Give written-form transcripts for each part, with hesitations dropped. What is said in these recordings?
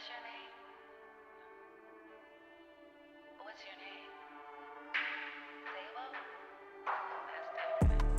What's your name? What's your name? Sabo? That's different.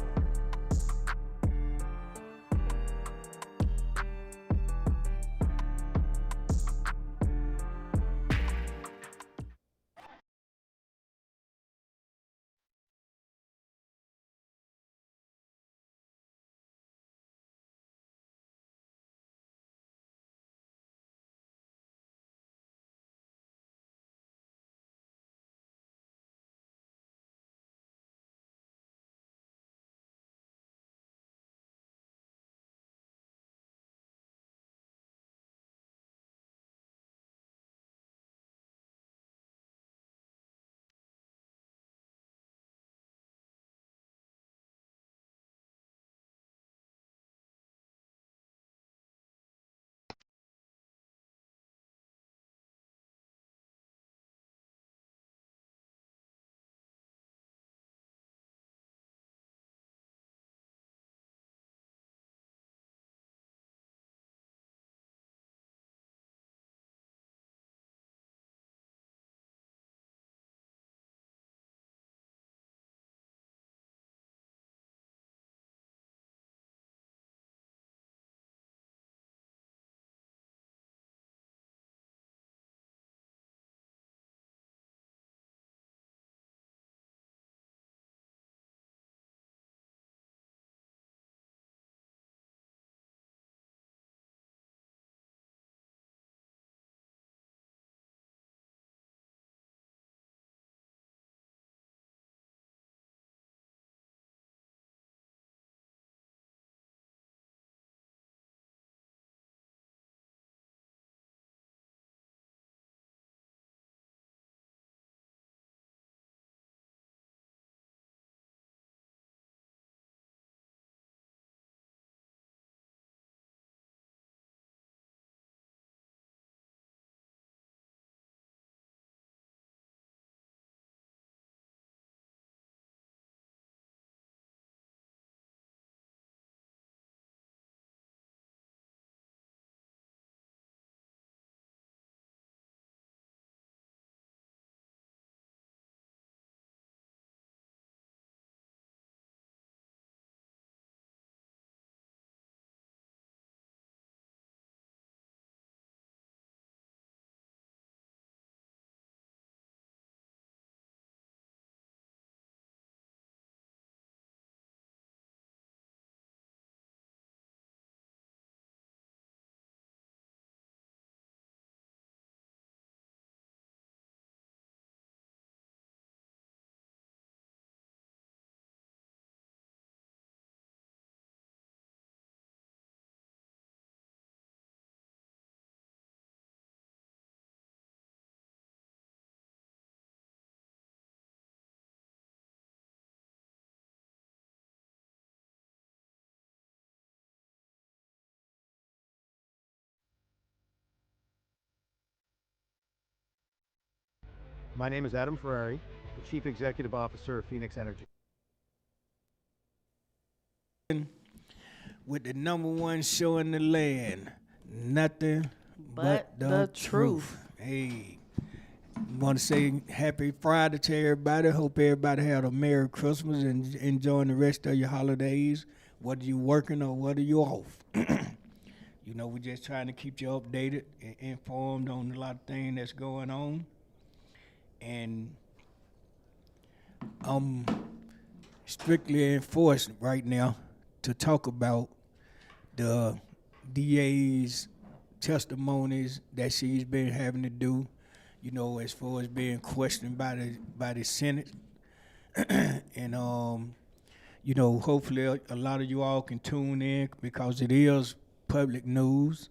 My name is Adam Ferrari, the Chief Executive Officer of Phoenix Energy. With the number one show in the land, nothing but the the truth. truth. Hey, want to say happy Friday to everybody. Hope everybody had a Merry Christmas and enjoying the rest of your holidays, whether you working or whether you off. You know, we're just trying to keep you updated and informed on a lot of things that's going on. And I'm strictly enforced right now to talk about the DA's testimonies that she's been having to do, you know, as far as being questioned by the Senate, and you know, hopefully a lot of you all can tune in because it is public news.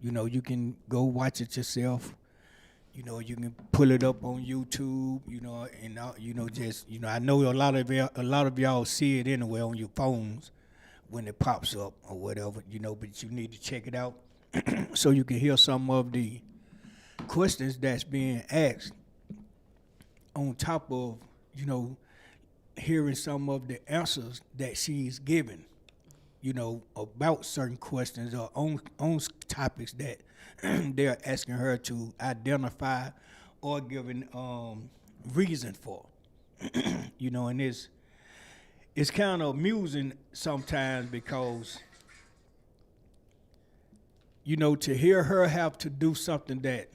You know, you can go watch it yourself. You know, you can pull it up on YouTube. You know, and you know, just you know, I know a lot of y'all see it anyway on your phones when it pops up or whatever, you know, but you need to check it out so you can hear some of the questions that's being asked on top of, you know, hearing some of the answers that she's given, about certain questions or on topics that they're asking her to identify or giving reason for. And it's kind of amusing sometimes because to hear her have to do something that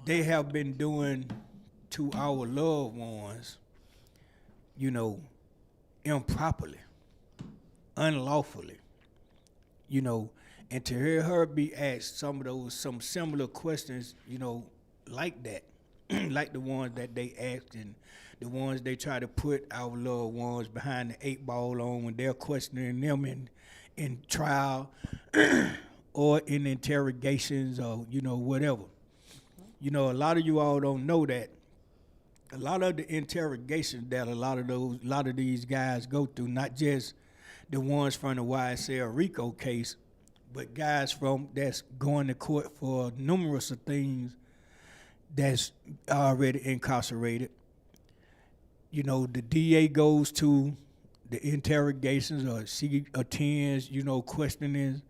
they have been doing to our loved ones, improperly, unlawfully, and to hear her be asked some similar questions, like that, like the ones that they asked and the ones they try to put our loved ones behind the 8 ball on when they're questioning them in trial or in interrogations or, whatever. A lot of you all don't know that a lot of the interrogations that a lot of these guys go through, not just the ones from the YSL RICO case, but guys that's going to court for numerous of things that's already incarcerated. The DA goes to the interrogations or she attends, questioning,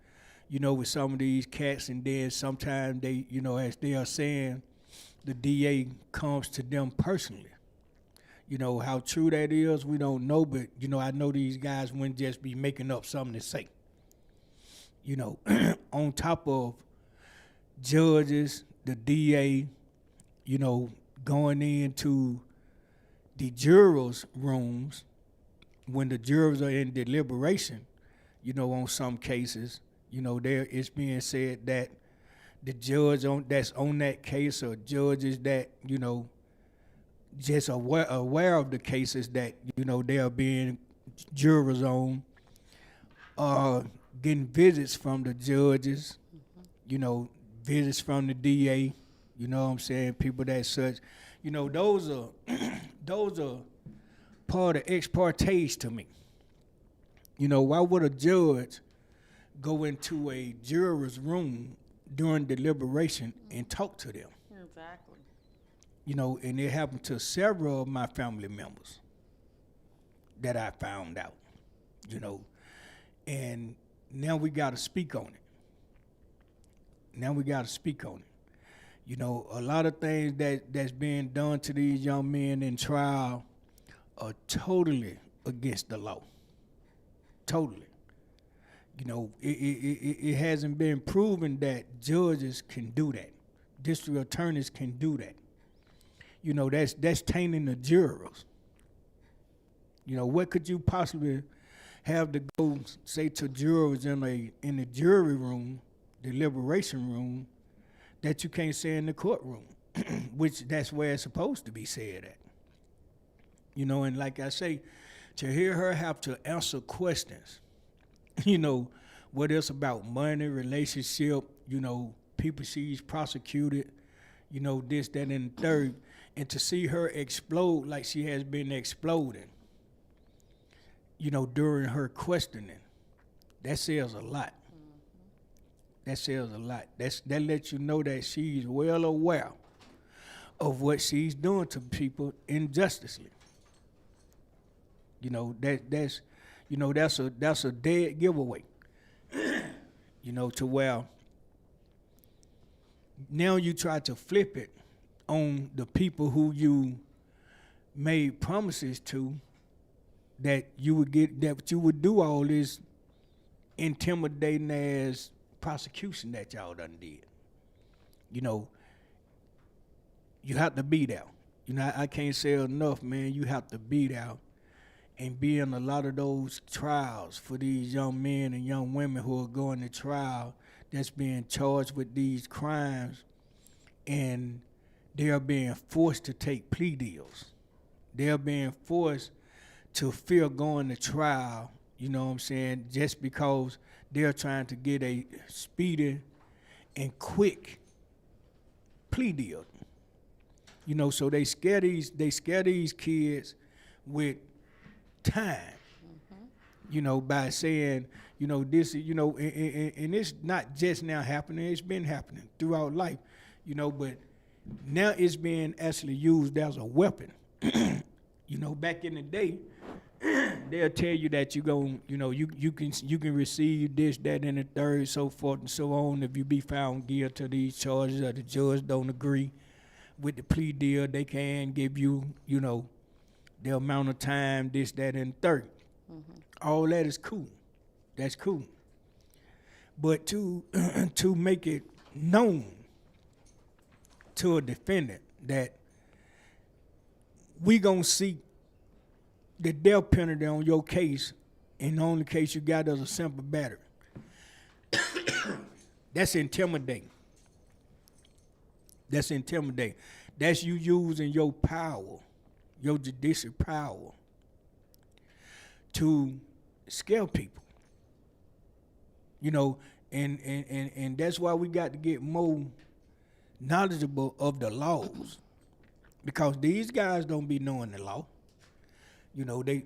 with some of these cats, and then sometimes they, as they are saying, the DA comes to them personally. How true that is, we don't know, but, I know these guys wouldn't just be making up something to say. On top of judges, the DA, going into the jurors' rooms when the jurors are in deliberation, on some cases, there it's being said that the judge that's on that case or judges that, just aware of the cases that, they are being jurors on, getting visits from the judges, visits from the DA, people that such, those are those are part of ex partes to me. Why would a judge go into a juror's room during deliberation and talk to them? Exactly. And it happened to several of my family members that I found out, and now we got to speak on it. A lot of things that's being done to these young men in trial are totally against the law. Totally. It hasn't been proven that judges can do that. District attorneys can do that. That's tainting the jurors. What could you possibly have to go say to jurors in the jury room, deliberation room, that you can't say in the courtroom, which that's where it's supposed to be said at. And like I say, to hear her have to answer questions, whether it's about money, relationship, people she's prosecuted, this, that, and the third, and to see her explode like she has been exploding, during her questioning, that says a lot. That says a lot. That lets you know that she's well aware of what she's doing to people injusticely. That's a dead giveaway. To where now you try to flip it on the people who you made promises to that you would do all this intimidating ass prosecution that y'all done did. You have to be there. I can't say enough, man. You have to be there and be in a lot of those trials for these young men and young women who are going to trial that's being charged with these crimes, and they are being forced to take plea deals. They are being forced to fear going to trial, just because they're trying to get a speedy and quick plea deal. So they scare these kids with time, by saying, this, and it's not just now happening, it's been happening throughout life, but now it's being actually used as a weapon. Back in the day, they'll tell you that you gon' you can receive this, that, and the third, so forth and so on. If you be found guilty of these charges, or the judge don't agree with the plea deal, they can give you, the amount of time, this, that, and the third. All that is cool. That's cool. But to to make it known to a defendant that we gonna seek the death penalty on your case, and the only case you got is a simple battery. That's intimidating. That's intimidating. That's you using your power, your judicial power, to scare people. And that's why we got to get more knowledgeable of the laws, because these guys don't be knowing the law. They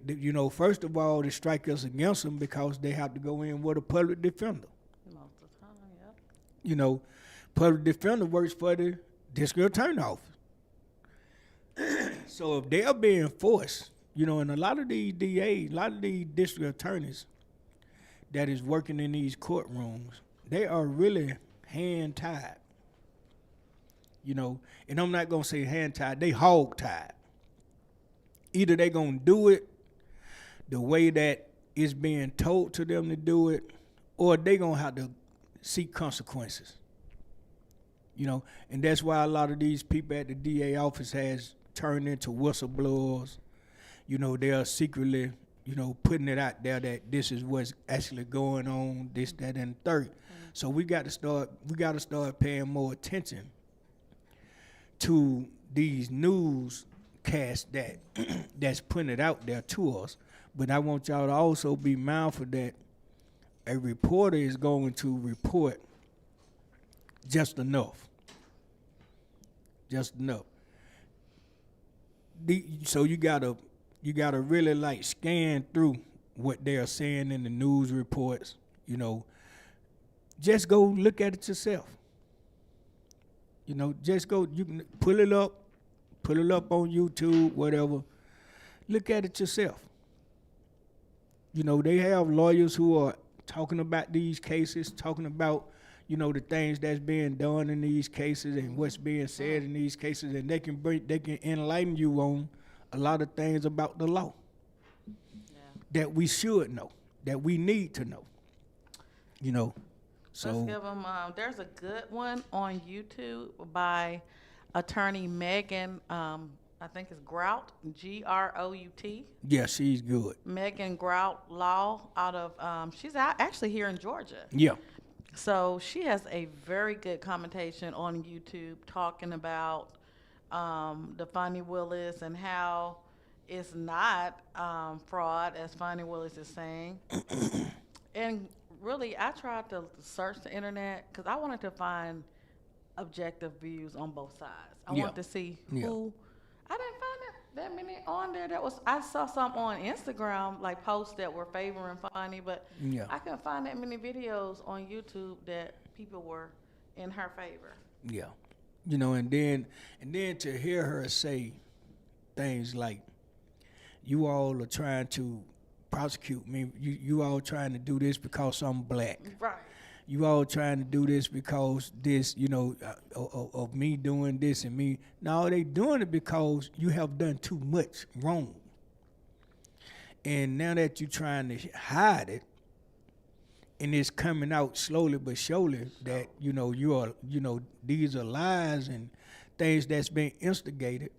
first of all, they strike us against them because they have to go in with a public defender. Most of the time, yep. Public defender works for the district attorney office. So if they are being forced, and a lot of these DAs, a lot of these district attorneys that is working in these courtrooms, they are really hand-tied. And I'm not going to say hand-tied, they hog-tied. Either they going to do it the way that it's being told to them to do it, or they going to have to seek consequences. And that's why a lot of these people at the DA office has turned into whistleblowers. They are secretly, putting it out there that this is what's actually going on, this, that, and the third. So we got to start paying more attention to these newscasts that's putting it out there to us. But I want y'all to also be mindful that a reporter is going to report just enough. Just enough. So you gotta really scan through what they are saying in the news reports. Just go look at it yourself. Just go. You can pull it up on YouTube, whatever. Look at it yourself. They have lawyers who are talking about these cases, talking about the things that's being done in these cases and what's being said in these cases, and they can enlighten you on a lot of things about the law that we should know, that we need to know. So Let's give them. There's a good one on YouTube by attorney Megan. I think it's Grout, Grout. yeah, she's good. Megan Grout Law out of. She's actually here in Georgia. Yeah. So she has a very good commentation on YouTube talking about the Fonnie Willis and how it's not fraud, as Fonnie Willis is saying. And really, I tried to search the internet because I wanted to find objective views on both sides. I wanted to see who. I didn't find that many on there. I saw some on Instagram, like posts that were favoring Fonnie, but I couldn't find that many videos on YouTube that people were in her favor. Yeah. And then to hear her say things like, you all are trying to prosecute me. You all trying to do this because I'm black. Right. You all trying to do this because this, of me doing this and me. No, they doing it because you have done too much wrong. And now that you're trying to hide it, and it's coming out slowly but surely that, you are, these are lies and things that's being instigated.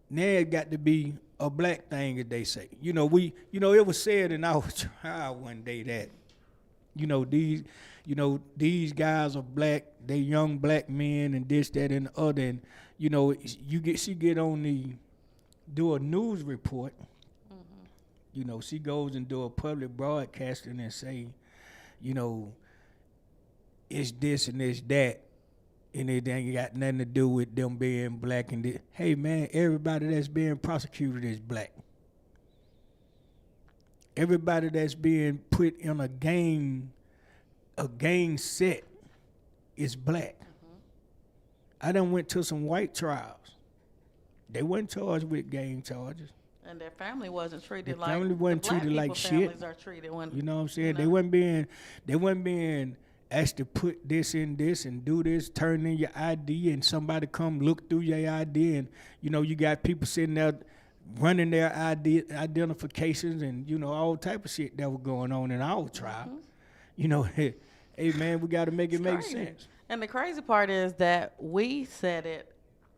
Now it got to be a black thing, as they say. It was said in our trial one day that, these guys are black, they young black men and this, that, and the other. And, she get on do a news report. She goes and do a public broadcasting and say, it's this and it's that. And it ain't got nothing to do with them being black. And this. Hey, man, everybody that's being prosecuted is black. Everybody that's being put in a gang set is black. I done went to some white trials. They weren't charged with gang charges. And their family wasn't treated The like family wasn't the black treated like people shit. families are treated when You know what I'm saying? you They know. wasn't being asked to put this in this and do this, turn in your ID, and somebody come look through your ID, and you got people sitting there running their ID identifications and all type of shit that was going on in our trial. Hey man, we got to make it It's make crazy. sense. And the crazy part is that we said it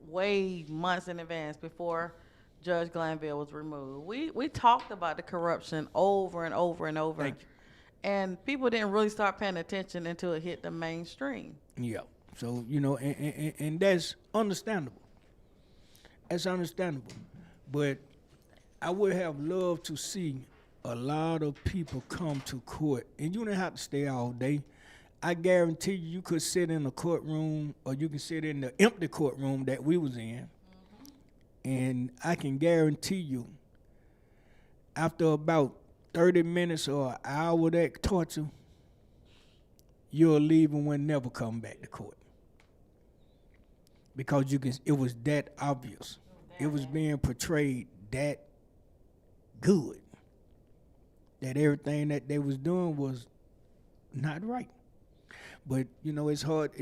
way months in advance before Judge Glanville was removed. We talked about the corruption over and over and over. Thank you. And people didn't really start paying attention until it hit the mainstream. Yeah. So and that's understandable. That's understandable. But I would have loved to see a lot of people come to court, and you don't have to stay all day. I guarantee you could sit in a courtroom, or you can sit in the empty courtroom that we was in, and I can guarantee you, after about 30 minutes or an hour of that torture, you'll leave and will never come back to court. Because it was that obvious. It was being portrayed that good. That everything that they was doing was not right. But it's hard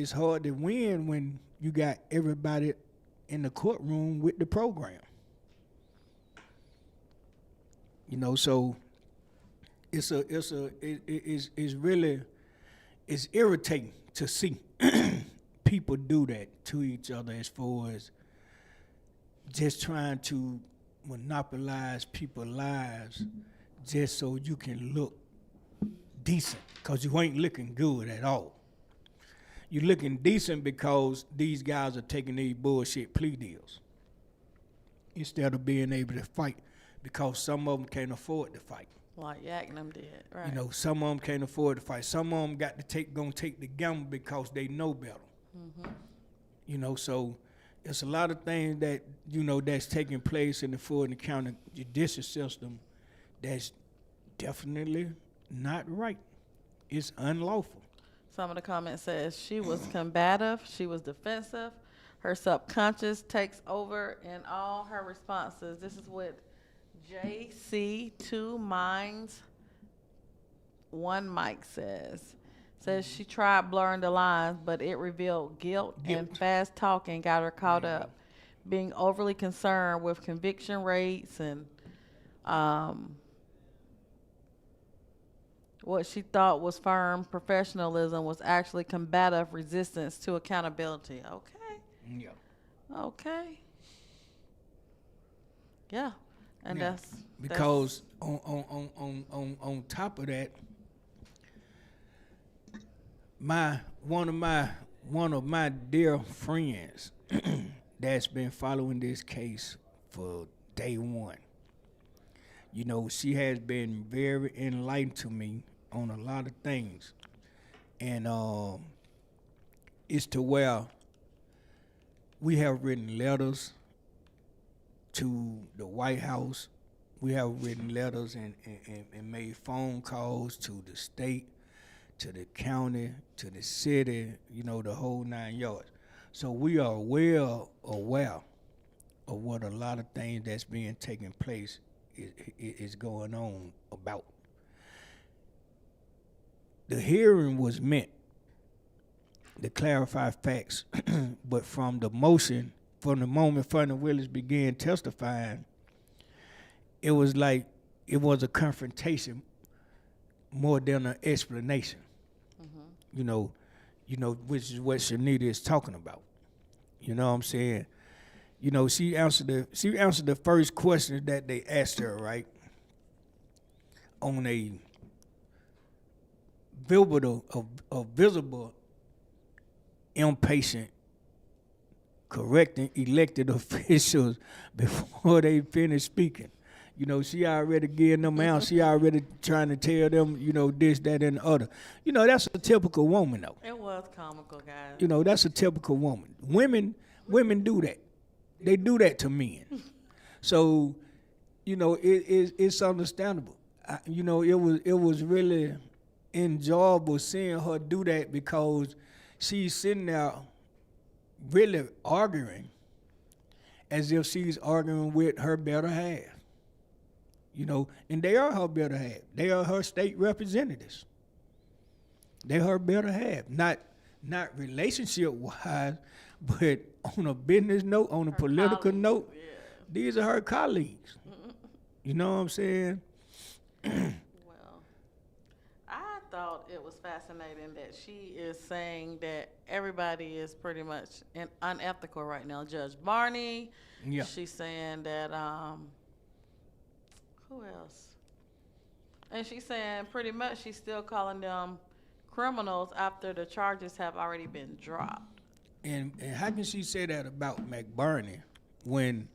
to win when you got everybody in the courtroom with the program. So it's irritating to see people do that to each other, as far as just trying to monopolize people's lives just so you can look decent, because you ain't looking good at all. You're looking decent because these guys are taking these bullshit plea deals instead of being able to fight, because some of them can't afford to fight. Like Yaknam did, right? Some of them can't afford to fight. Some of them gonna take the gamble because they know better. So it's a lot of things that that's taking place in the Fulton County judicial system that's definitely not right. It's unlawful. Some of the comments says she was combative, she was defensive, her subconscious takes over in all her responses. This is what JC 2 Minds 1 Mike says. Says she tried blurring the lines, but it revealed guilt. And fast talking got her caught up. Being overly concerned with conviction rates and what she thought was firm professionalism was actually combative resistance to accountability. Okay. Yeah. Okay. Yeah. And Yeah. that's Because on top of that, one of my dear friends that's been following this case for day one. She has been very enlightened to me on a lot of things. And it's to where we have written letters to the White House. We have written letters and made phone calls to the state, to the county, to the city, the whole 9 yards. So we are well aware of what a lot of things that's being taken place is going on about. The hearing was meant to clarify facts, but from the moment Fannie Willis began testifying, it was like it was a confrontation more than an explanation. Which is what Shanita is talking about. You know what I'm saying? She answered the first question that they asked her, right? On a visible impatient correcting elected officials before they finish speaking. She already getting them out. She already trying to tell them, this, that, and the other. That's a typical woman, though. it was comical, guys. That's a typical woman. Women do that. They do that to men. So, it's understandable. It was really enjoyable seeing her do that, because she's sitting there really arguing as if she's arguing with her better half. And they are her better half. They are her state representatives. They're her better half. Not relationship wise, but on a business note, on a Her political colleagues, note, yeah. these are her colleagues. You know what I'm saying? Well, I thought it was fascinating that she is saying that everybody is pretty much unethical right now. Judge Barney, Yeah. she's saying that, who else? And she's saying pretty much she's still calling them criminals after the charges have already been dropped. And how can she say that about McBurney when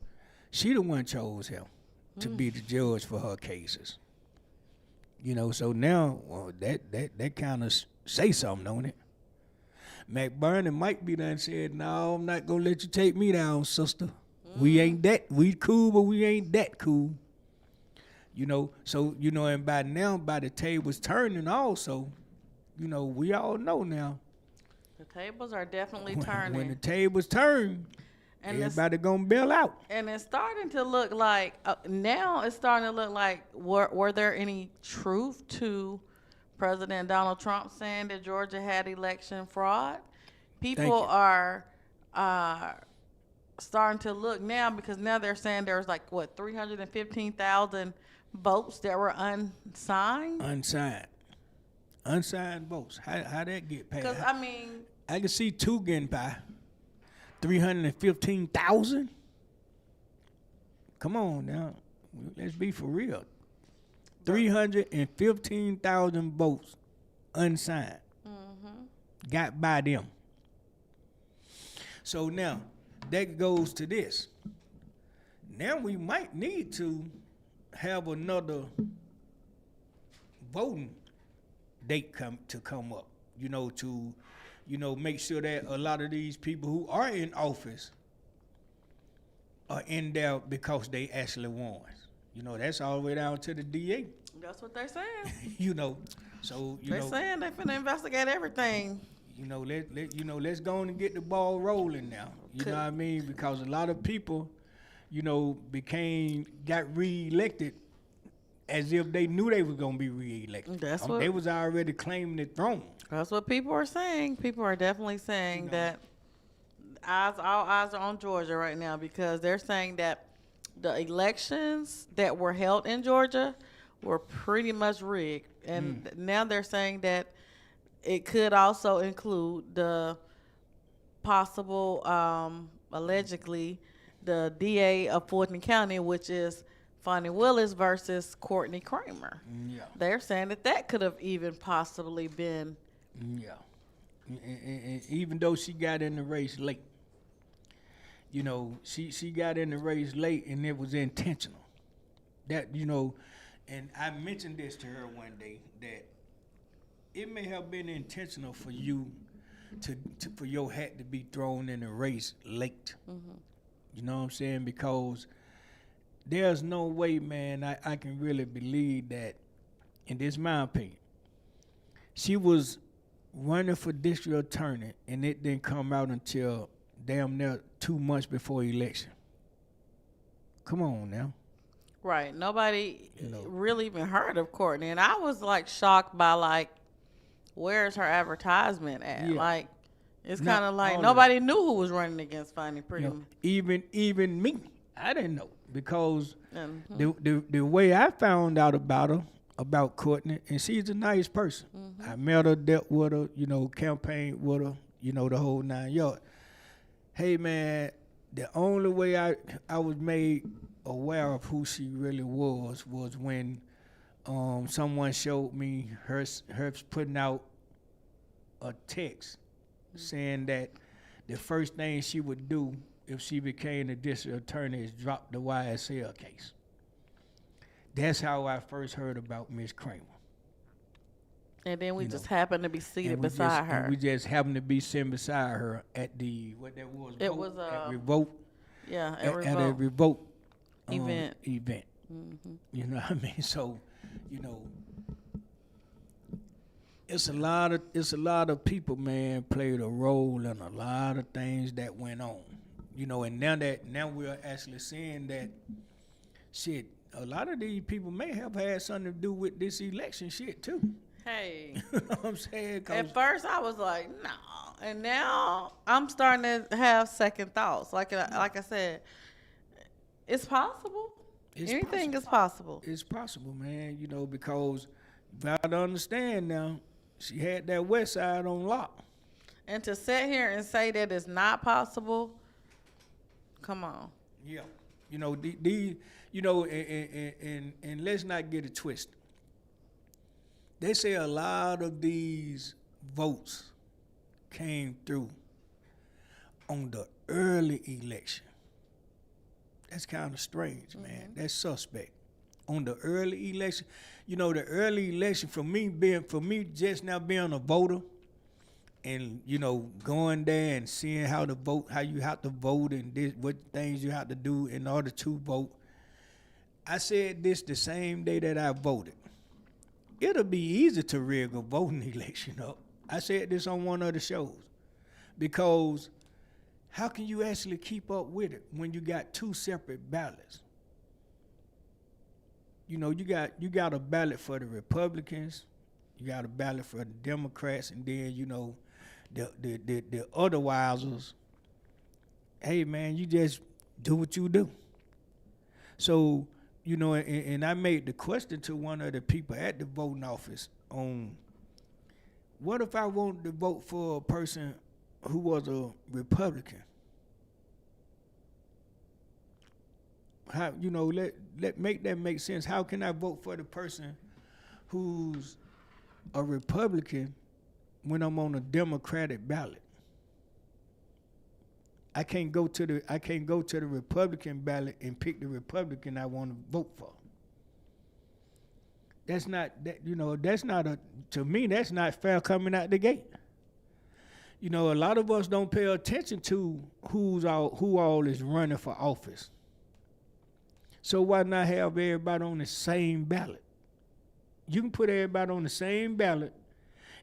she the one chose him to be the judge for her cases? So now, well, that kind of say something, don't it? McBurney might be done said, no, I'm not going to let you take me down, sister. We cool, but we ain't that cool. And by now, by the tables turning also, we all know now. The tables are definitely turning. When the tables turn, And everybody gonna bail out. And it's starting to look like now it's starting to look like were there any truth to President Donald Trump saying that Georgia had election fraud? People are starting to look now because now they're saying there's 315,000 votes that were unsigned. Unsigned votes. How that get passed? Because I can see two getting by. 315,000? Come on now. Let's be for real. 315,000 votes unsigned. Got by them. So now, that goes to this. Now we might need to have another voting date come up, to make sure that a lot of these people who are in office are in there because they actually won. That's all the way down to the DA. That's what they're saying. So They're saying they're finna investigate everything. Let's go on and get the ball rolling now. You know what I mean? Because a lot of people, got reelected as if they knew they were gonna be reelected. They was already claiming the throne. That's what people are saying. People are definitely saying that all eyes are on Georgia right now because they're saying that the elections that were held in Georgia were pretty much rigged. And now they're saying that it could also include the possible, allegedly, the DA of Fulton County, which is Fonnie Willis versus Courtney Kramer. Yeah. They're saying that could have even possibly been. Yeah. And even though she got in the race late, she got in the race late and it was intentional. That, and I mentioned this to her one day, that it may have been intentional for you for your hat to be thrown in the race late. You know what I'm saying? Because there's no way, man, I can really believe that, and this is my opinion, she was running for district attorney and it didn't come out until damn near 2 months before election. Come on now. Right. Nobody really even heard of Courtney. And I was shocked by where's her advertisement at? Yeah. It's kind of like nobody knew who was running against Fonnie pretty much. Even me, I didn't know because the way I found out about Courtney, and she's a nice person. I met her, dealt with her, campaigned with her, the whole 9 yards. Hey man, the only way I was made aware of who she really was when someone showed me her putting out a text saying that the first thing she would do if she became a district attorney is drop the YSL case. That's how I first heard about Miss Kramer. And then we just happened to be seated beside her. We just happened to be sitting beside her at the, what that was? It was at Revolt. Yeah, at a Revolt event. You know what I mean? So, it's a lot of people, man, played a role in a lot of things that went on. And now we're actually seeing that shit. a lot of these people may have had something to do with this election shit too. Hey, You know what I'm saying? 'Cause at first I was like, no, and now I'm starting to have second thoughts. Like I said, it's possible. It's Anything possible. is possible. It's possible, man. You know, because you gotta understand now, she had that West Side on lock. And to sit here and say that it's not possible, come on. Yeah. You know, you know, and let's not get it twisted. They say a lot of these votes came through on the early election. That's kind of strange, man. That's suspect. On the early election, you know, the early election for me just now being a voter, and you know, going there and seeing how to vote, how you have to vote, and what things you have to do in order to vote. I said this the same day that I voted. It'll be easy to rig a voting election up. I said this on one of the shows, because how can you actually keep up with it when you got two separate ballots? You know, you got a ballot for the Republicans, you got a ballot for the Democrats, and then you know the other wisers. Hey man, you just do what you do. So, you know, and I made the question to one of the people at the voting office on, what if I wanted to vote for a person who was a Republican? How, you know, let make that make sense. How can I vote for the person who's a Republican when I'm on a Democratic ballot? I can't go to the Republican ballot and pick the Republican I want to vote for. That's not to me that's not fair coming out the gate. You know, a lot of us don't pay attention to who all is running for office. So why not have everybody on the same ballot? You can put everybody on the same ballot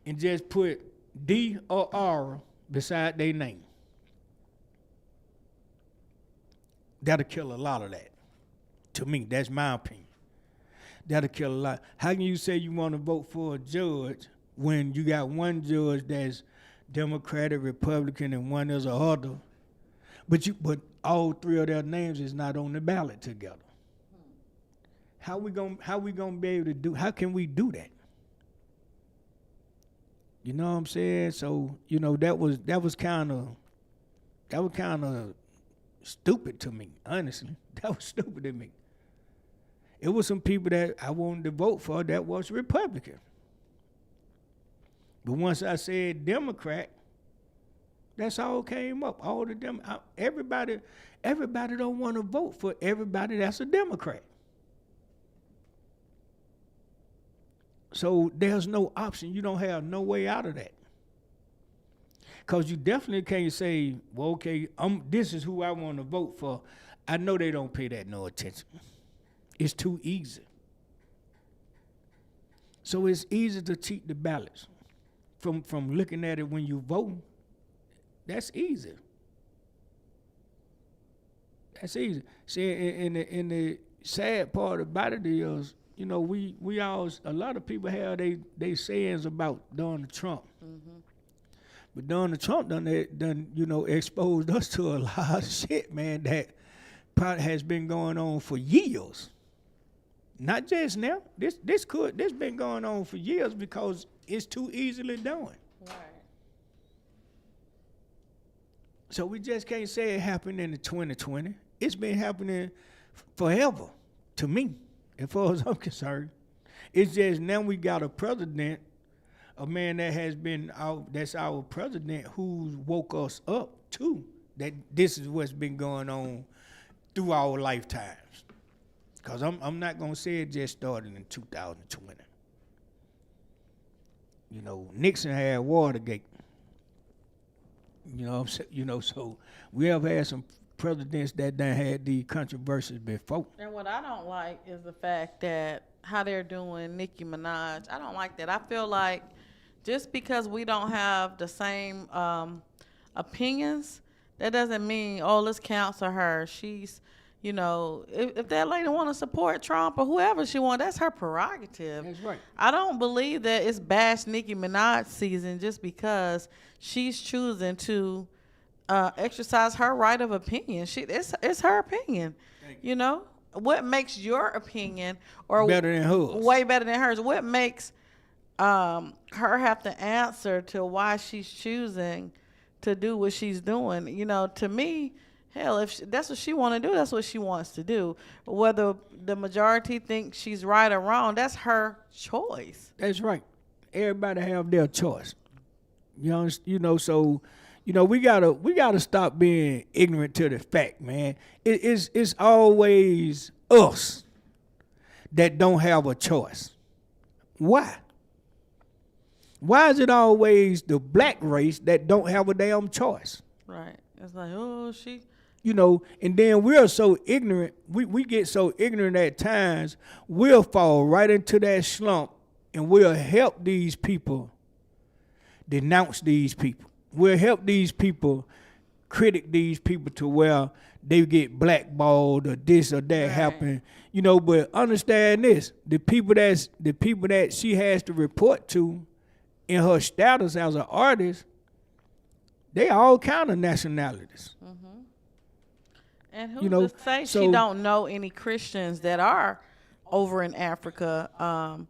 and just put D or R beside their name. That'll kill a lot of that. To me, that's my opinion. That'll kill a lot. How can you say you want to vote for a judge when you got one judge that's Democratic, Republican, and one is a other, but all three of their names is not on the ballot together? How we gonna be able to do? How can we do that? You know what I'm saying? So you know that was kind of stupid to me. Honestly, that was stupid to me. It was some people that I wanted to vote for that was Republican, but once I said Democrat, that's all came up. All the everybody don't want to vote for everybody that's a Democrat. So there's no option. You don't have no way out of that. Because you definitely can't say, well, okay, this is who I want to vote for. I know they don't pay that no attention. It's too easy. So it's easy to cheat the ballots. From looking at it when you vote, that's easy. That's easy. See, in the sad part about it is, you know, we all, a lot of people have they sayings about Donald Trump. Mm-hmm. But Donald Trump done you know, exposed us to a lot of shit, man, that probably has been going on for years. Not just now. This been going on for years because it's too easily done. Right. So we just can't say it happened in the 2020. It's been happening forever, to me, as far as I'm concerned. It's just now we got a president, a man that has been that's our president, who's woke us up too, that this is what's been going on through our lifetimes. Because I'm not going to say it just started in 2020. You know, Nixon had Watergate. You know, so we have had some presidents that done had the controversies before. And what I don't like is the fact that how they're doing Nicki Minaj. I don't like that. I feel like just because we don't have the same opinions, that doesn't mean, oh, let's cancel her. She's, if that lady want to support Trump or whoever she want, that's her prerogative. That's right. I don't believe that it's bash Nicki Minaj season just because she's choosing to exercise her right of opinion. It's her opinion. What makes your opinion or Better than hers. way better than hers? What makes her have to answer to why she's choosing to do what she's doing? To me, hell, if that's what she want to do, that's what she wants to do. Whether the majority thinks she's right or wrong, that's her choice. That's right. Everybody have their choice. So we gotta stop being ignorant to the fact, man. It's always us that don't have a choice. Why? Why is it always the black race that don't have a damn choice? Right. It's like, oh, she. And then we're so ignorant. We get so ignorant at times, we'll fall right into that slump and we'll help these people denounce these people. We'll help these people critic these people to where they get blackballed or this or that happen. But understand this, the people that she has to report to in her status as an artist, they all kind of nationalities. Mm-hmm. And who's to say she don't know any Christians that are over in Africa?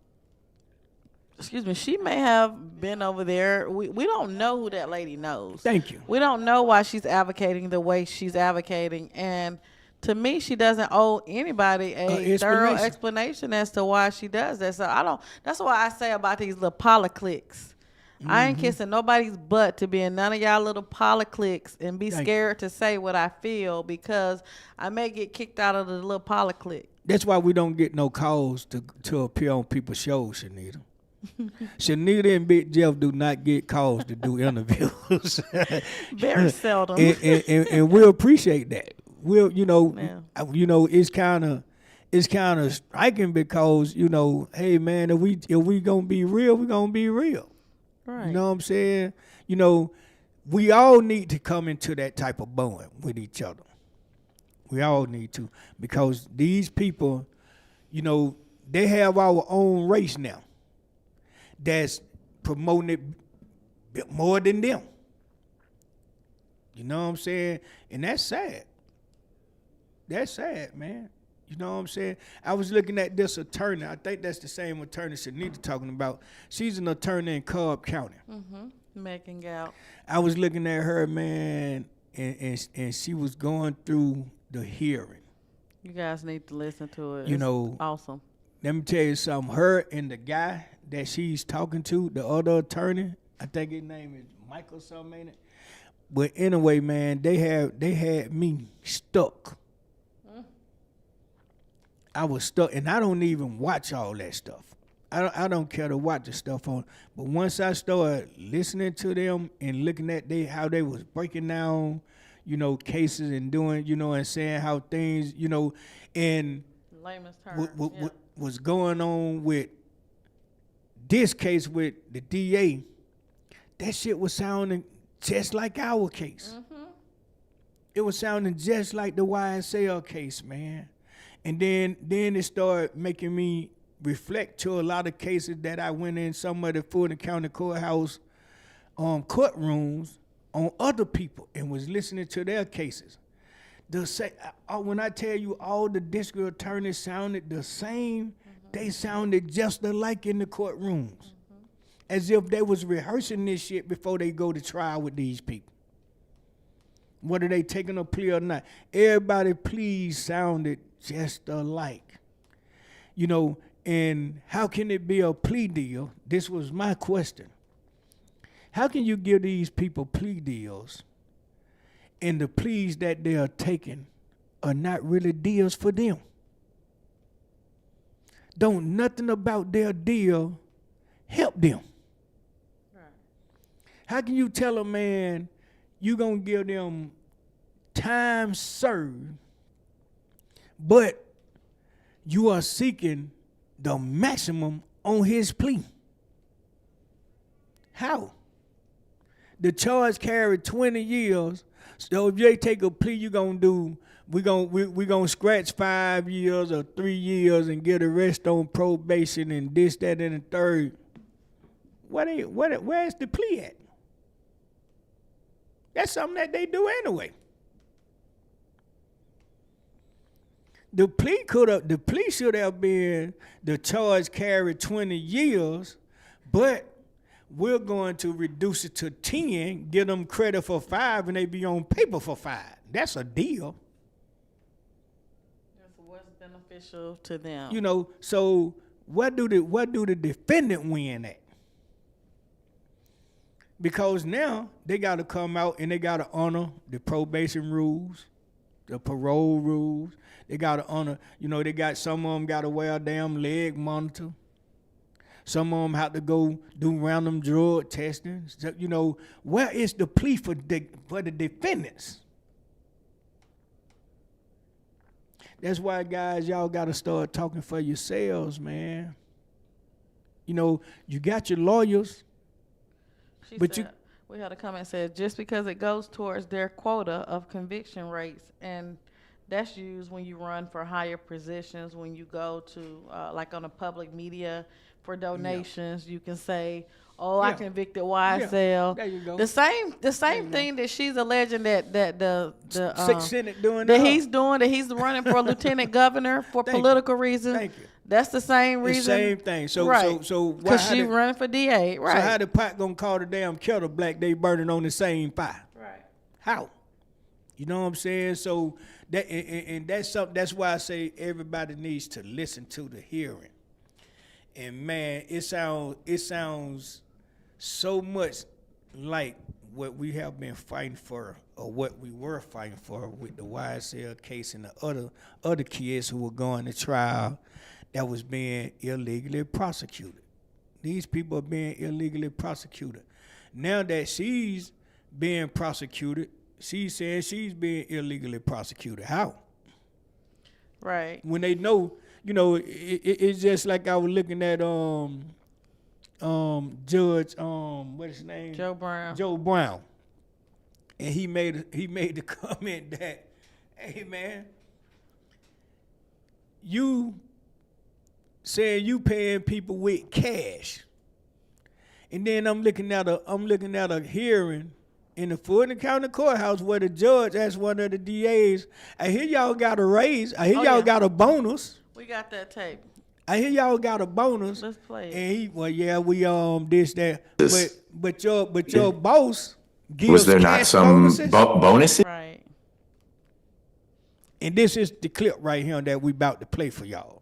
She may have been over there. We don't know who that lady knows. Thank you. We don't know why she's advocating the way she's advocating. And to me, she doesn't owe anybody a thorough explanation as to why she does that. So that's why I say about these little polyclicks. Mm-hmm. I ain't kissing nobody's butt to be in none of y'all little polyclicks and be scared to say what I feel because I may get kicked out of the little polyclick. That's why we don't get no calls to appear on people's shows, Shanita. Shanita and Big Jeff do not get calls to do interviews. Very seldom. and we appreciate that. It's kind of striking because, hey man, if we gonna be real, we gonna be real. Right. You know what I'm saying? We all need to come into that type of bond with each other. We all need to, because these people, they have our own race now that's promoting it more than them. You know what I'm saying? And that's sad. That's sad, man. You know what I'm saying? I was looking at this attorney. I think that's the same attorney Shanita talking about. She's an attorney in Cobb County. Mm-hmm. Megan Gout. I was looking at her, man, and she was going through the hearing. You guys need to listen to it. It's awesome. Let me tell you something. Her and the guy that she's talking to, the other attorney, I think his name is Michael something, ain't it? But anyway, man, they had me stuck. I was stuck, and I don't even watch all that stuff. I don't care to watch the stuff on. But once I started listening to them and looking at how they was breaking down, cases and doing, and saying how things, and layman's terms, was going on with this case with the DA, that shit was sounding just like our case. Mm-hmm. It was sounding just like the YSL case, man. And then it started making me reflect to a lot of cases that I went in some of the Fulton County courthouse courtrooms on other people and was listening to their cases. When I tell you all the district attorneys sounded the same, mm-hmm. They sounded just alike in the courtrooms. Mm-hmm. As if they was rehearsing this shit before they go to trial with these people. Whether they taking a plea or not. Everybody pleas sounded just alike. And how can it be a plea deal? This was my question. How can you give these people plea deals and the pleas that they are taking are not really deals for them? Don't nothing about their deal help them. Right. How can you tell a man you gonna give them time served, but you are seeking the maximum on his plea? How? The charge carried 20 years, So if they take a plea, we gonna scratch 5 years or 3 years and get arrested on probation and this, that, and the third. Where's the plea at? That's something that they do anyway. The plea should have been the charge carried 20 years, but we're going to reduce it to 10, give them credit for 5, and they be on paper for 5. That's a deal. That's what's beneficial to them. You know, so what do the defendant win at? Because now they got to come out and they got to honor the probation rules, the parole rules. They got to honor, they got some of them got to wear a damn leg monitor. Some of them have to go do random drug testing. So, where is the plea for the defendants? That's why, guys, y'all got to start talking for yourselves, man. You got your lawyers. We had a comment said, just because it goes towards their quota of conviction rates, and that's used when you run for higher positions, when you go to, like on a public media for donations, you can say, I convicted YSL. There you go. The same thing that she's alleging that the Senate doing that he's doing, that he's running for lieutenant governor for political reasons. Thank you. That's the same reason. The same thing. So right. So because she running for DA, right? So how the pot gonna call the damn kettle black? They burning on the same fire. Right. How? You know what I'm saying? So that and that's something. That's why I say everybody needs to listen to the hearing. And man, it sounds so much like what we have been fighting for, or what we were fighting for with the YSL case and the other kids who were going to trial that was being illegally prosecuted. These people are being illegally prosecuted. Now that she's being prosecuted, she's saying she's being illegally prosecuted. How? Right. When they know, it's just like I was looking at Judge what's his name? Joe Brown. Joe Brown. And he made the comment that, hey man, you saying you paying people with cash. And then I'm looking at a hearing in the Fulton County Courthouse where the judge asked one of the DAs, I hear y'all got a raise. I hear y'all got a bonus. We got that tape. I hear y'all got a bonus. Let's play it. And we this, that. But your boss gives Was there not cash some bonuses? bonuses? Right. And this is the clip right here that we about to play for y'all.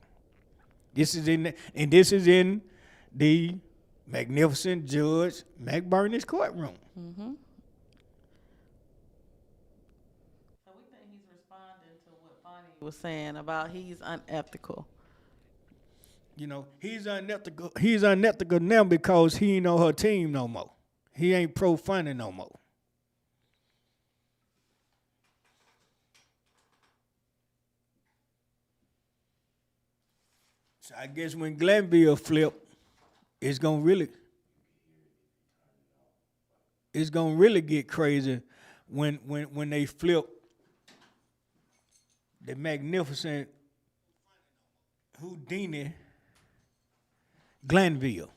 This is in the magnificent Judge McBurney's courtroom. Mm-hmm. So we think he's responding to what Bonnie was saying about he's unethical. He's unethical. He's unethical now because he ain't on her team no more. He ain't pro-funding no more. So I guess when Glanville flip, it's gonna really get crazy when they flip the magnificent Houdini Glanville.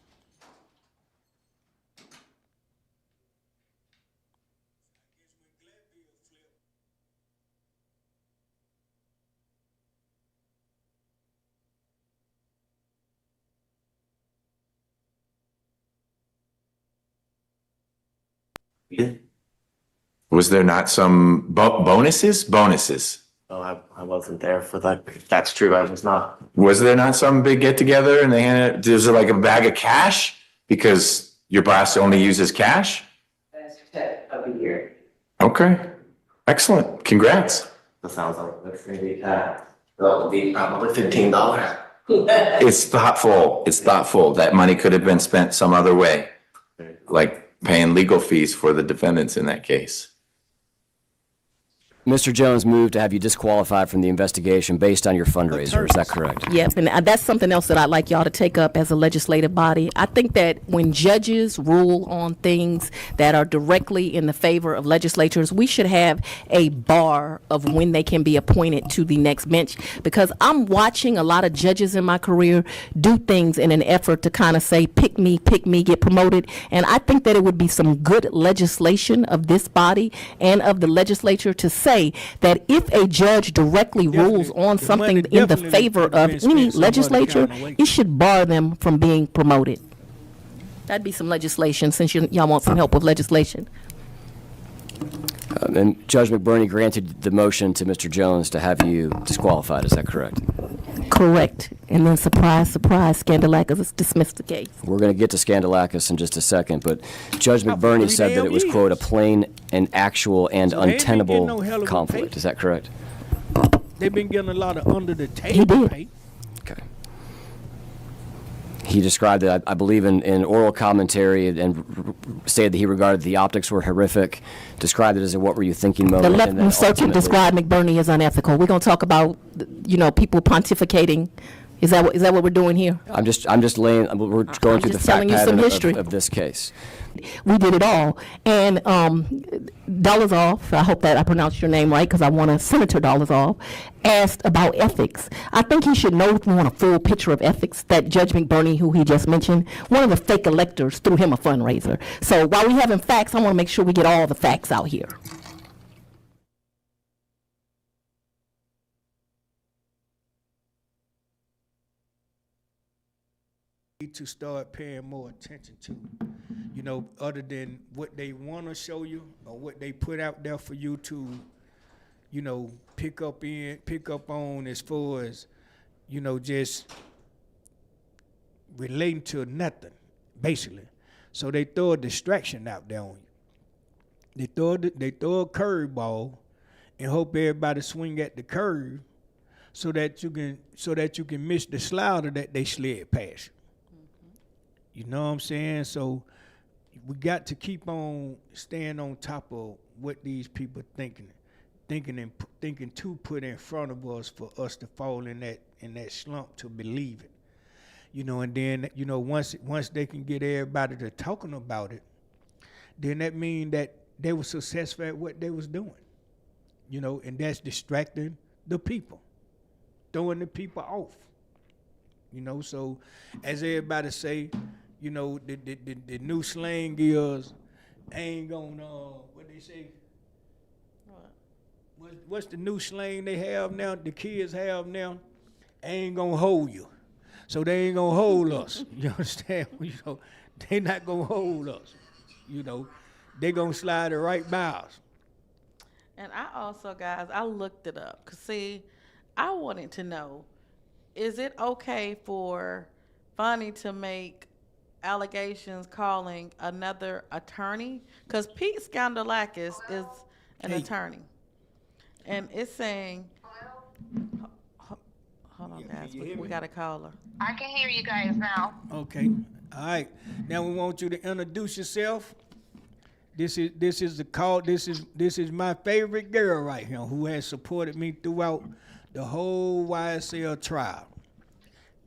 Was there not some bonuses? Bonuses. Oh, I wasn't there for that. That's true. I was not. Was there not some big get together and they handed? Was there like a bag of cash because your boss only uses cash? That's of the year. Okay, excellent. Congrats. That sounds like that's maybe that would be probably $15. It's thoughtful. It's thoughtful. That money could have been spent some other way, like paying legal fees for the defendants in that case. Mr. Jones moved to have you disqualified from the investigation based on your fundraiser. Is that correct? Yep, and that's something else that I'd like y'all to take up as a legislative body. I think that when judges rule on things that are directly in the favor of legislatures, we should have a bar of when they can be appointed to the next bench, because I'm watching a lot of judges in my career do things in an effort to kind of say, pick me, get promoted. And I think that it would be some good legislation of this body and of the legislature to say that if a judge directly rules on the something money in the definitely favor could've of been spent any some other legislature, kind of way. it should bar them from being promoted. That'd be some legislation, since y'all want some help with legislation. And Judge McBurney granted the motion to Mr. Jones to have you disqualified. Is that correct? Correct. And then surprise, surprise, Scandalakis dismissed the case. We're going to get to Scandalakis in just a second, but Judge McBurney said that it was, quote, a plain and actual and So they ain't been getting no untenable hell of a conflict. pay. Is that correct? They've been getting a lot of under the He table did. pay. Okay. He described it, I believe, in oral commentary and stated that he regarded the optics were horrific, described it as a what were you thinking moment. The left and then and circuit ultimately- described McBurney as unethical. We're going to talk about, people pontificating. Is that what we're doing here? I'm just laying, we're going I'm through the just fact telling you some pattern history. of this case. We did it all. And Dolezal, I hope that I pronounced your name right, because I want Senator Dolezal, asked about ethics. I think he should know, if we want a full picture of ethics, that Judge McBurney, who he just mentioned, one of the fake electors threw him a fundraiser. So while we having facts, I want to make sure we get all the facts out here. Need to start paying more attention to, other than what they want to show you or what they put out there for you to, pick up on, as far as, just relating to nothing, basically. So they throw a distraction out there on you. They throw a curveball and hope everybody swing at the curve so that you can miss the slider that they slid past you. You know what I'm saying? So we got to keep on staying on top of what these people thinking to put in front of us for us to fall in that slump to believe it. And then once they can get everybody to talking about it, then that means that they were successful at what they was doing. And that's distracting the people, throwing the people off. So as everybody say, the new slang is, ain't gonna, what they say? What's the new slang they have now, the kids have now? Ain't gonna hold you. So they ain't gonna hold us. You understand? They not gonna hold us. They gonna slide it right by us. And I also, guys, I looked it up. 'Cause see, I wanted to know, is it okay for Fonnie to make allegations calling another attorney? Because Pete Scandalakis is an attorney. And it's saying, hold on, guys, we got a caller. I can hear you guys now. Okay. All right. Now we want you to introduce yourself. This is the call. This is my favorite girl right here, who has supported me throughout the whole YSL trial.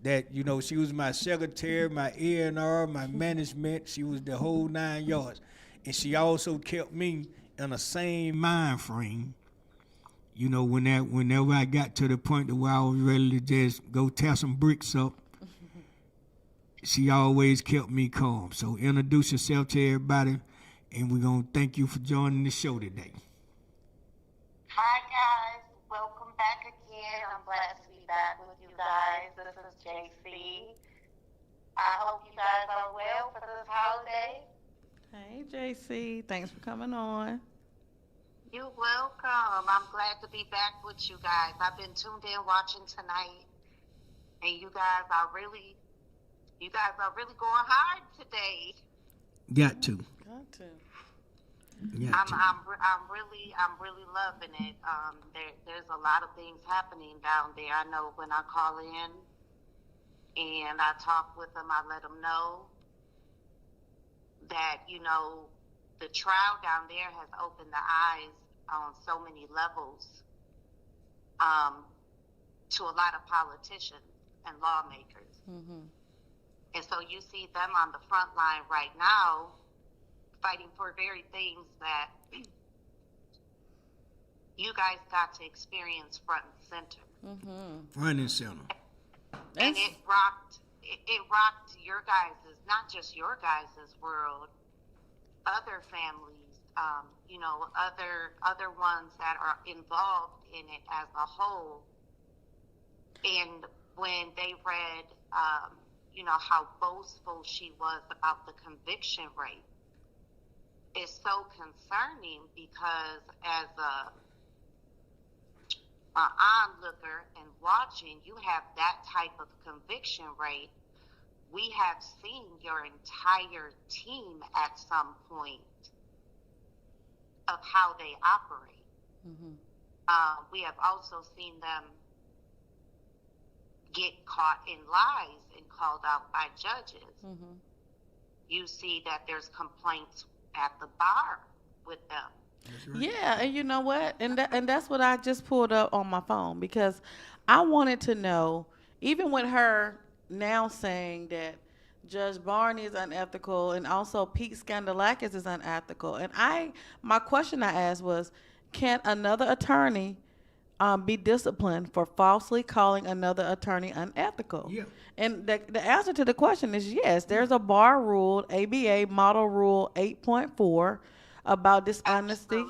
That she was my secretary, my A&R, my management. She was the whole 9 yards, and she also kept me in the same mind frame. Whenever I got to the point where I was ready to just go tear some bricks up, she always kept me calm. So introduce yourself to everybody, and we're gonna thank you for joining the show today. Hi, guys. Welcome back again. I'm glad to be back with you guys. This is JC. I hope you guys are well for this holiday. Hey, JC, thanks for coming on. You're welcome. I'm glad to be back with you guys. I've been tuned in watching tonight, and you guys are really going hard today. Got to. Got to. I'm really loving it. There's a lot of things happening down there. I know when I call in and I talk with them, I let them know that the trial down there has opened the eyes on so many levels to a lot of politicians and lawmakers. And so you see them on the front line right now fighting for very things that you guys got to experience front and center. Front and center. And it rocked your guys', not just your guys' world, other families, other ones that are involved in it as a whole. And when they read, how boastful she was about the conviction rate, it's so concerning because as a onlooker and watching, you have that type of conviction rate. We have seen your entire team at some point of how they operate. We have also seen them get caught in lies and called out by judges. You see that there's complaints at the bar with them. Yeah, and you know what? And that's what I just pulled up on my phone because I wanted to know, even with her now saying that Judge Barney is unethical and also Pete Skandalakis is unethical. And my question I asked was, can another attorney be disciplined for falsely calling another attorney unethical? Yeah. And the answer to the question is yes. There's a bar rule, ABA Model Rule 8.4 about dishonesty.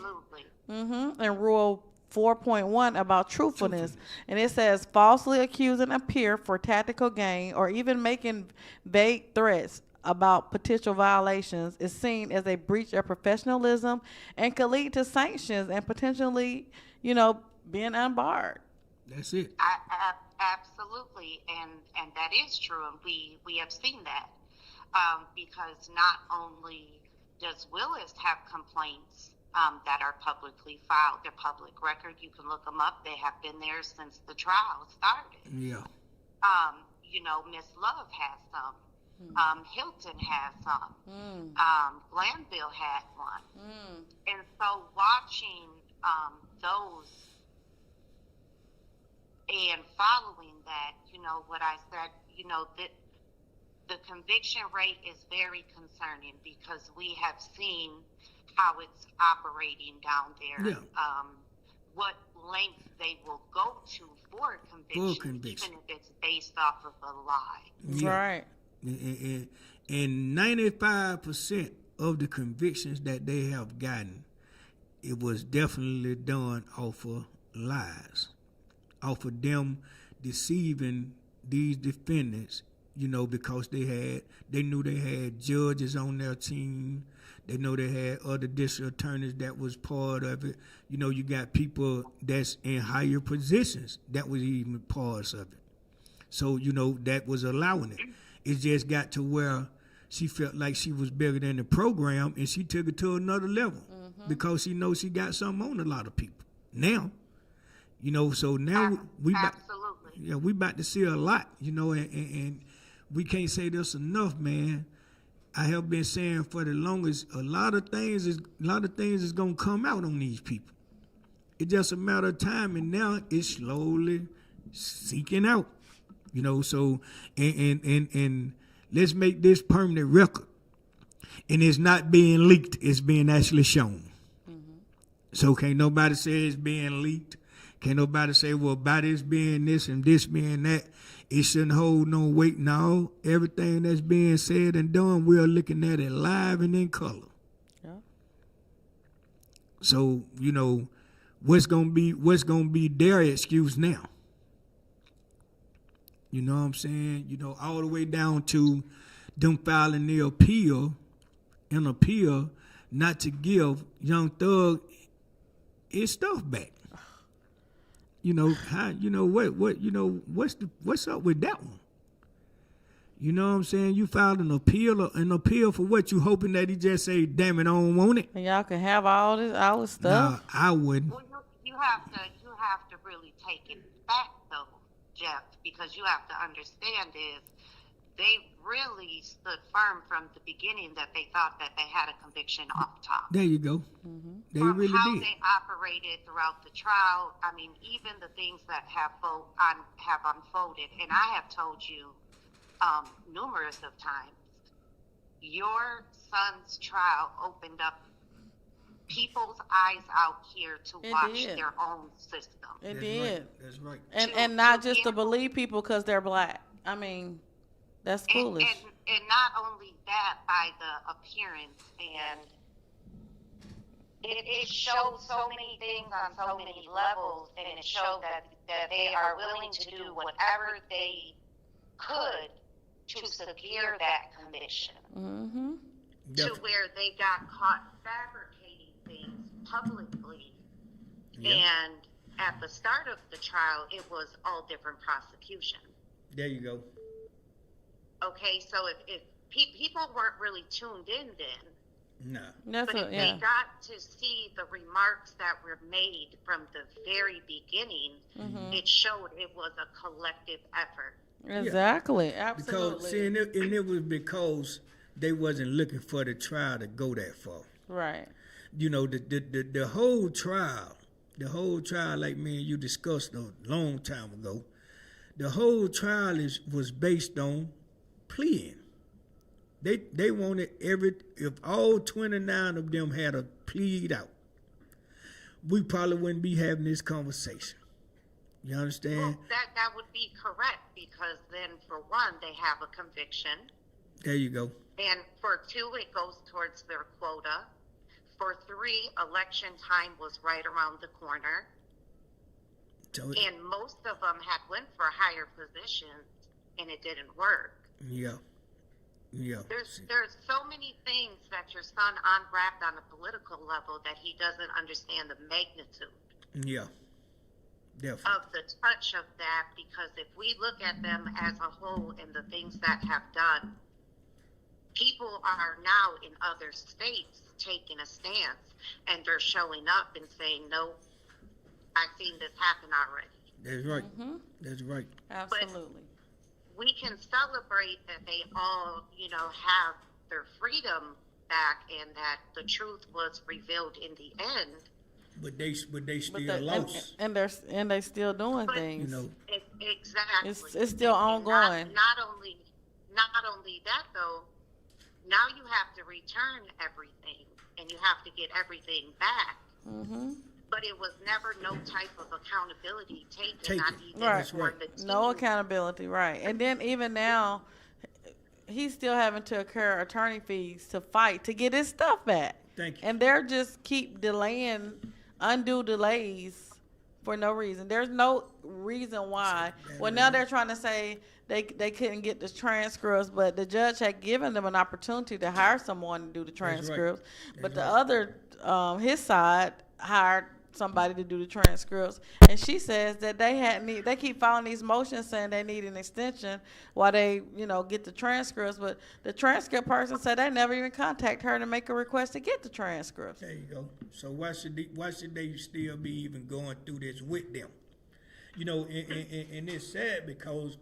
Absolutely. And Rule 4.1 about truthfulness. And it says falsely accusing a peer for tactical gain or even making vague threats about potential violations is seen as a breach of professionalism and could lead to sanctions and potentially, being unbarred. That's it. Absolutely, and that is true, and we have seen that because not only does Willis have complaints that are publicly filed, they're public record. You can look them up. They have been there since the trial started. Yeah. Miss Love has some. Hilton has some. Glanville had one. And so watching those and following that, what I said, the conviction rate is very concerning because we have seen how it's operating down there. Yeah. What length they will go to for conviction, even if it's based off of a lie. Yeah. Right. And 95% of the convictions that they have gotten, it was definitely done off of lies, off of them deceiving these defendants, because they knew they had judges on their team. They know they had other district attorneys that was part of it. You got people that's in higher positions that was even parts of it. So, that was allowing it. It just got to where she felt like she was bigger than the program, and she took it to another level because she knows she got something on a lot of people. Now, so now we about to see a lot, and we can't say this enough, man. I have been saying for the longest, a lot of things is gonna come out on these people. It's just a matter of time, and now it's slowly seeking out. So and let's make this permanent record. And it's not being leaked, it's being actually shown. So can't nobody say it's being leaked. Can't nobody say, well, by this being this and this being that, it shouldn't hold no weight. No, everything that's being said and done, we're looking at it live and in color. Yeah. So, what's gonna be their excuse now? You know what I'm saying? All the way down to them filing the appeal not to give Young Thug his stuff back. What's up with that one? You know what I'm saying? You filed an appeal for what? You hoping that he just say, damn it, I don't want it? And y'all can have all this stuff? Nah, I wouldn't. Well, you have to really take it back though, Jeff, because you have to understand is they really stood firm from the beginning that they thought that they had a conviction off top. There you go. They from really how did. they operated throughout the trial. I mean, even the things that have unfolded, and I have told you numerous of times, your son's trial opened up people's eyes out here to It watch did. their own system. It That's did. Right. That's right. And not just to believe people because they're black. I mean, that's foolish. And not only that, by the appearance, and it shows so many things on so many levels, and it showed that they are willing to do whatever they could to secure that conviction. Mm-hmm. To Definitely. where they got caught fabricating things publicly. Yeah. And at the start of the trial, it was all different prosecution. There you go. Okay, so if people weren't really tuned in then, Nah. That's but if what, yeah. they got to see the remarks that were made from the very beginning, Mm-hmm. it showed it was a collective effort. Exactly. Absolutely. Because see, and it was because they wasn't looking for the trial to go that far. Right. You know, the whole trial, like me and you discussed a long time ago, the whole trial was based on pleading. They wanted if all 29 of them had a plead out, we probably wouldn't be having this conversation. You understand? Well, that would be correct, because then for one, they have a conviction. There you go. And for two, it goes towards their quota. For three, election time was right around the corner. So, And most of them had went for higher positions, and it didn't work. yeah. There's so many things that your son unwrapped on a political level that he doesn't understand the magnitude Yeah. Definitely. of the touch of that, because if we look at them as a whole and the things that have done, people are now in other states taking a stance, and they're showing up and saying, no, I've seen this happen already. That's right. Mm-hmm. That's right. Absolutely. We can celebrate that they all, have their freedom back, and that the truth was revealed in the end. But they still But lost. and they still doing But, things. You know. Exactly. It's still And ongoing. Not only that, though, now you have to return everything, and you have to get everything back. Mm-hmm. But it was never no type of accountability taken, not even Right. for the team. No accountability, right. And then even now, he's still having to incur attorney fees to fight to get his stuff back. Thank you. And they're just keep delaying, undue delays for no reason. There's no reason why. Well, now they're trying to say they couldn't get the transcripts, but the judge had given them an opportunity to hire someone to do the transcripts. But the other, his side hired somebody to do the transcripts, and she says that they keep filing these motions saying they need an extension while they get the transcripts, but the transcript person said they never even contact her to make a request to get the transcripts. There you go. So why should they still be even going through this with them? And it's sad because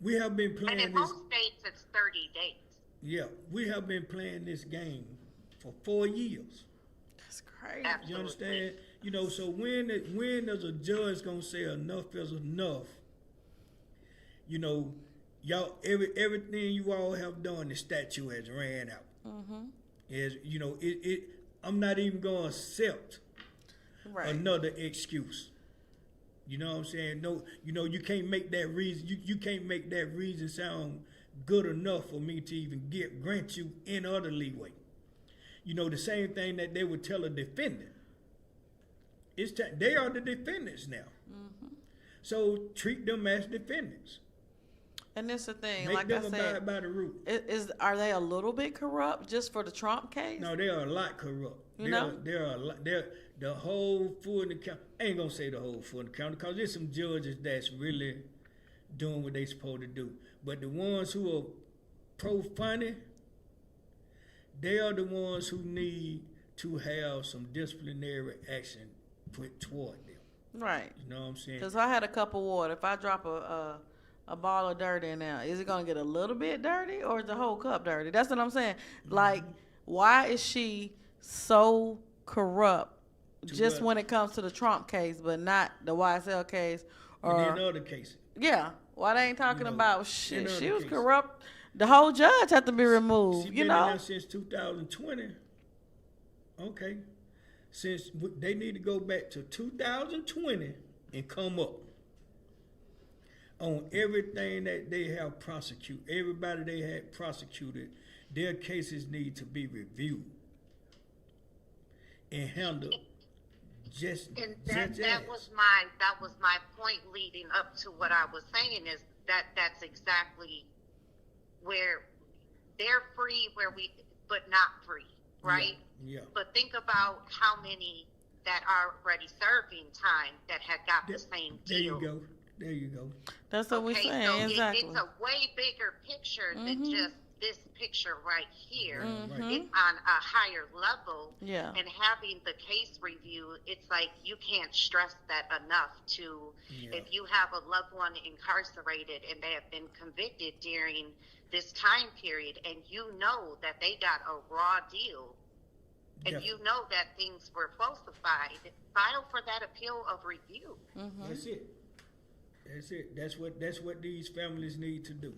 we have been And playing in this. most states, it's 30 days. Yeah, we have been playing this game for 4 years. That's crazy. Absolutely. You understand? So when does a judge gonna say enough is enough? Y'all, everything you all have done, the statute has ran out. Mm-hmm. I'm not even gonna accept another excuse. You know what I'm saying? No, you can't make that reason. You can't make that reason sound good enough for me to even grant you any other leeway. The same thing that they would tell a defendant. They are the defendants now. Mm-hmm. So treat them as defendants. And that's the thing, Make like them I said, abide by the rule. are they a little bit corrupt just for the Trump case? No, they are a lot corrupt. They're a lot. They're the whole Fulton County. I ain't gonna say the whole Fulton County because there's some judges that's really doing what they supposed to do. But the ones who are pro-funny, they are the ones who need to have some disciplinary action put toward them. Right. You know what I'm saying? Because I had a cup of water. If I drop a ball of dirt in there, is it going to get a little bit dirty or is the whole cup dirty? That's what I'm saying. Like, why is she so corrupt just what? when it comes to the Trump case, but not the YSL case And or then other cases. yeah. Why they ain't talking know, about in shit? other She was cases. corrupt. The whole judge had to be She removed. been You in know. there since 2020. Okay. They need to go back to 2020 and come up on everything that they have prosecuted. Everybody they had prosecuted, their cases need to be reviewed and handled just And just that as. was my point leading up to what I was saying is that's exactly where they're free but not free, right? Yeah. But think about how many that are already serving time that had got the same deal. There you go. That's what we're Okay, saying. so Exactly. it's a way bigger picture than just this picture right here. Right. It's on a higher level. Yeah. And having the case review, it's like you can't stress that enough to, if you have a loved one incarcerated and they have been convicted during this time period and you know that they got a raw deal and you know that things were falsified, file for that appeal of review. That's it. That's it. That's what these families need to do.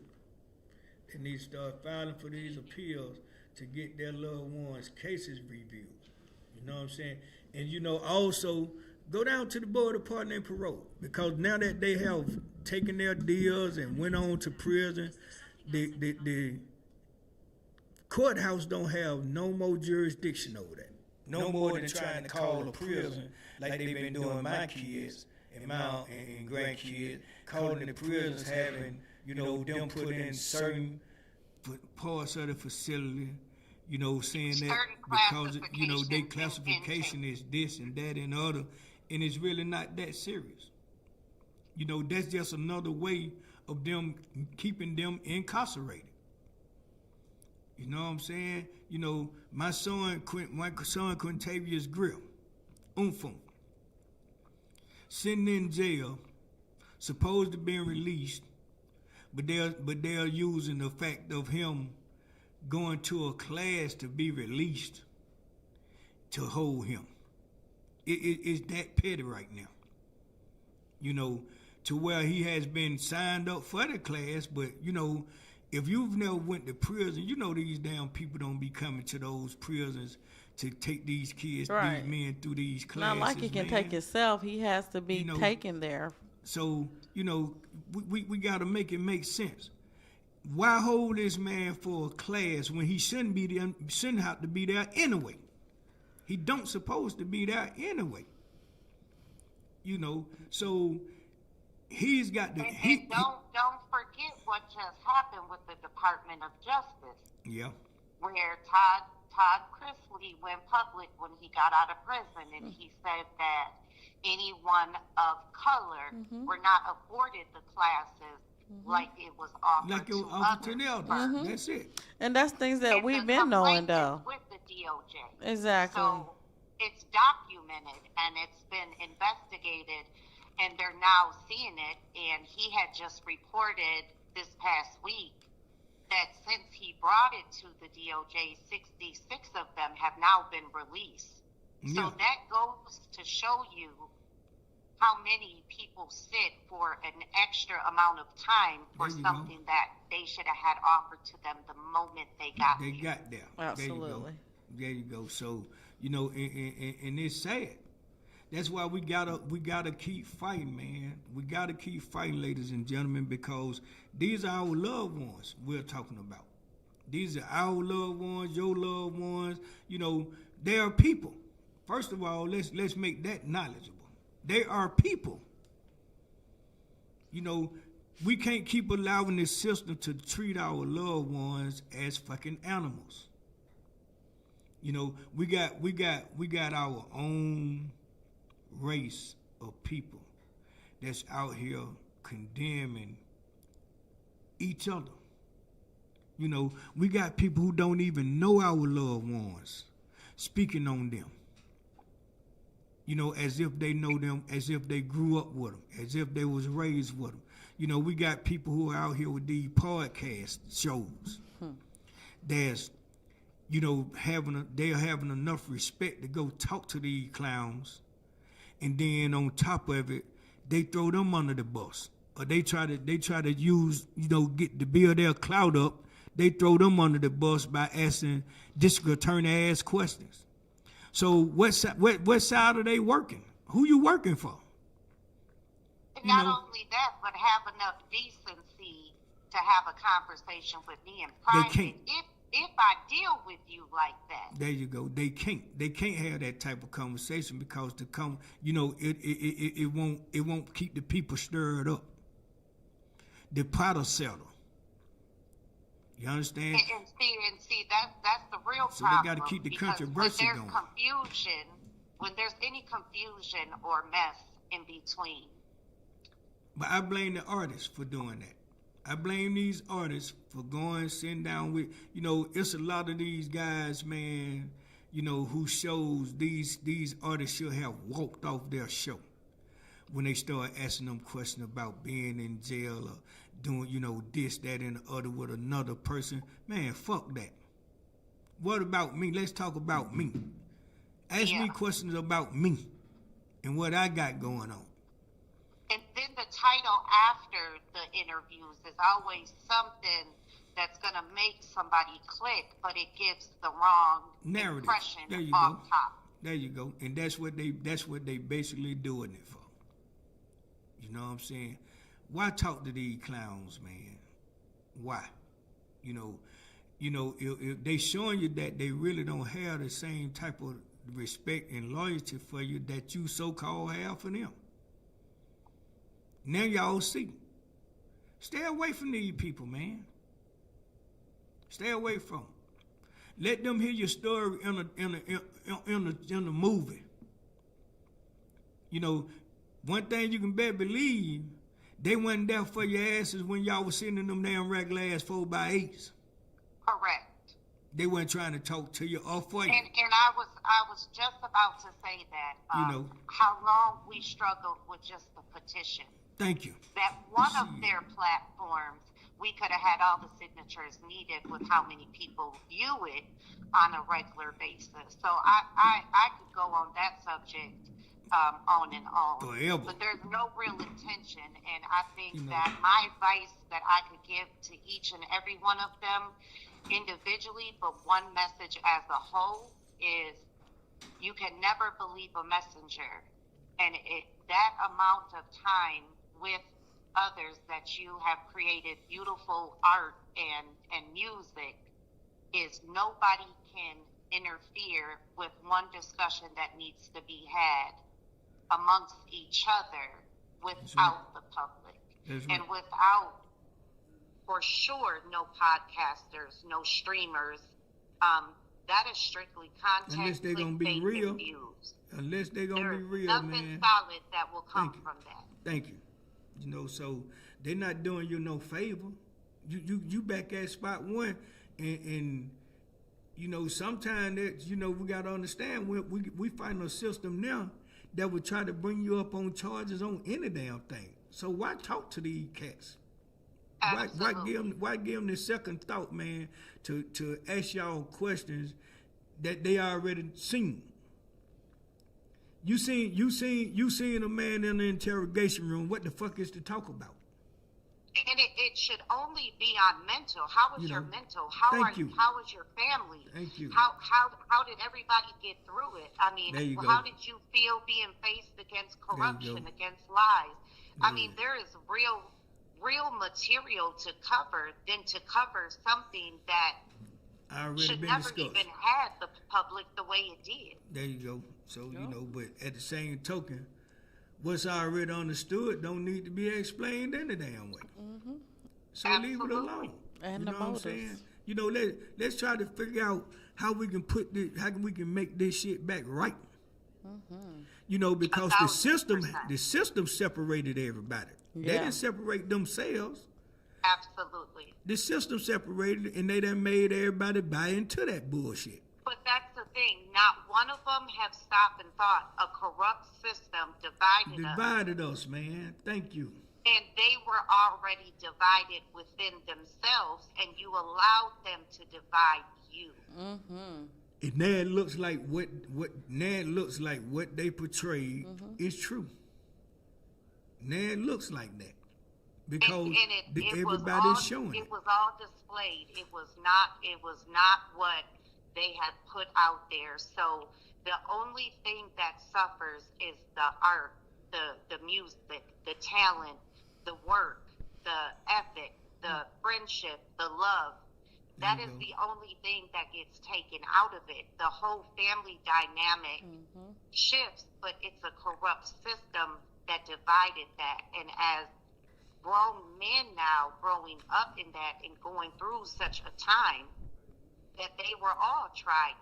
They need to start filing for these appeals to get their loved ones' cases reviewed. You know what I'm saying? And also go down to the Board of Pardon and Parole, because now that they have taken their deals and went on to prison, the courthouse don't have no more jurisdiction over that. No more than trying to call a prison like they've been doing my kids and my and grandkids, calling the prisons, having them put in certain parts of the facility, saying that because their classification is this and that and other, and it's really not that serious. That's just another way of them keeping them incarcerated. You know what I'm saying? My son Quintavious Grill, Fulton, sitting in jail, supposed to be released, but they're using the fact of him going to a class to be released to hold him. It's that petty right now. To where he has been signed up for the class, but if you've never went to prison, these damn people don't be coming to those prisons to take these kids, Right. these men through these classes. Not like he can take himself. He has to be taken there. So, we got to make it make sense. Why hold this man for a class when he shouldn't be there, shouldn't have to be there anyway? He don't supposed to be there anyway. So he's got the... And don't forget what just happened with the Department of Justice. Yeah. Where Todd Chrisley went public when he got out of prison, and he said that anyone of color were not afforded the classes like it was offered Like it was to offered to others. the others. That's it. And that's things that And we've the been knowing, complaint though. is with the DOJ. Exactly. So it's documented and it's been investigated, and they're now seeing it. And he had just reported this past week that since he brought it to the DOJ, 66 of them have now been released. So that goes to show you how many people sit for an extra amount of time for something that they should have had offered to them the moment they got there. They got there. Absolutely. There you go. So, and it's sad. That's why we gotta keep fighting, man. We gotta keep fighting, ladies and gentlemen, because these are our loved ones we're talking about. These are our loved ones, your loved ones. They are people. First of all, let's make that knowledgeable. They are people. We can't keep allowing this system to treat our loved ones as fucking animals. We got our own race of people that's out here condemning each other. We got people who don't even know our loved ones speaking on them. As if they know them, as if they grew up with them, as if they was raised with them. We got people who are out here with these podcast shows. That's, they're having enough respect to go talk to these clowns, and then on top of it, they throw them under the bus, or they try to use get to build their clout up. They throw them under the bus by asking district attorney ask questions. So what side are they working? Who you working for? Not only that, but have enough decency to have a conversation with me in private. They can't. If I deal with you like that. There you go. They can't have that type of conversation because it won't keep the people stirred up. The pot will settle. You understand? And see that's the real problem. So they got to keep the controversy going. When there's any confusion or mess in between. But I blame the artists for doing that. I blame these artists for sitting down with, it's a lot of these guys, man, who shows these artists should have walked off their show when they start asking them questions about being in jail or doing, this, that, and the other with another person. Man, fuck that. What about me? Let's talk about me. Ask me questions about me and what I got going on. And then the title after the interviews is always something that's going to make somebody click, but it gives the wrong narrative impression there you off go. top. There you go. And that's what they basically doing it for. You know what I'm saying? Why talk to these clowns, man? Why? If they showing you that they really don't have the same type of respect and loyalty for you that you so-called have for them. Now y'all see. Stay away from these people, man. Stay away from them. Let them hear your story in a movie. One thing you can better believe, they wasn't there for your asses when y'all was sitting in them damn regular ass 4x8s. Correct. They weren't trying to talk to you or for you. And I was just about to say that. How long we struggled with just the petition. Thank you. That one of their platforms, we could have had all the signatures needed with how many people view it on a regular basis. So I could go on that subject on and on. Forever. But there's no real intention. And I think that my advice that I could give to each and every one of them individually, but one message as a whole, is you can never believe a messenger. And that amount of time with others that you have created beautiful art and music is nobody can interfere with one discussion that needs to be had amongst each other without the public. And without, for sure, no podcasters, no streamers. That is strictly content. Unless they're going to be real. Unless they're going to be real, man. There's nothing solid that will come from that. Thank you. So they're not doing you no favor. You back at spot one, and sometimes that we gotta understand we find a system now that would try to bring you up on charges on any damn thing. So why talk to these cats? Why give them the second thought, man, to ask y'all questions that they already seen? You seen a man in the interrogation room. What the fuck is to talk about? And it should only be on mental. How is your mental? How is your family? Thank you. How did everybody get through it? I mean, how did you feel being faced against corruption, against lies? I mean, there is real material to cover than to cover something that should never even had the public the way it did. There you go. So, but at the same token, what's already understood don't need to be explained any damn way. Mm-hmm. So leave it alone. And you know what I'm saying? Let's try to figure out how we can make this shit back right. Mm-hmm. Because the system separated everybody. Yeah. They didn't separate themselves. Absolutely. The system separated, and they done made everybody buy into that bullshit. But that's the thing. Not one of them have stopped and thought a corrupt system divided us, man. Thank you. And they were already divided within themselves, and you allowed them to divide you. And now it looks like what they portrayed is true. Now it looks like that because everybody's showing it was all displayed. It was not what they had put out there. So the only thing that suffers is the art, the music, the talent, the work, the ethic, the friendship, the love. That is the only thing that gets taken out of it. The whole family dynamic shifts, but it's a corrupt system that divided that. And as grown men now growing up in that and going through such a time, that they were all tried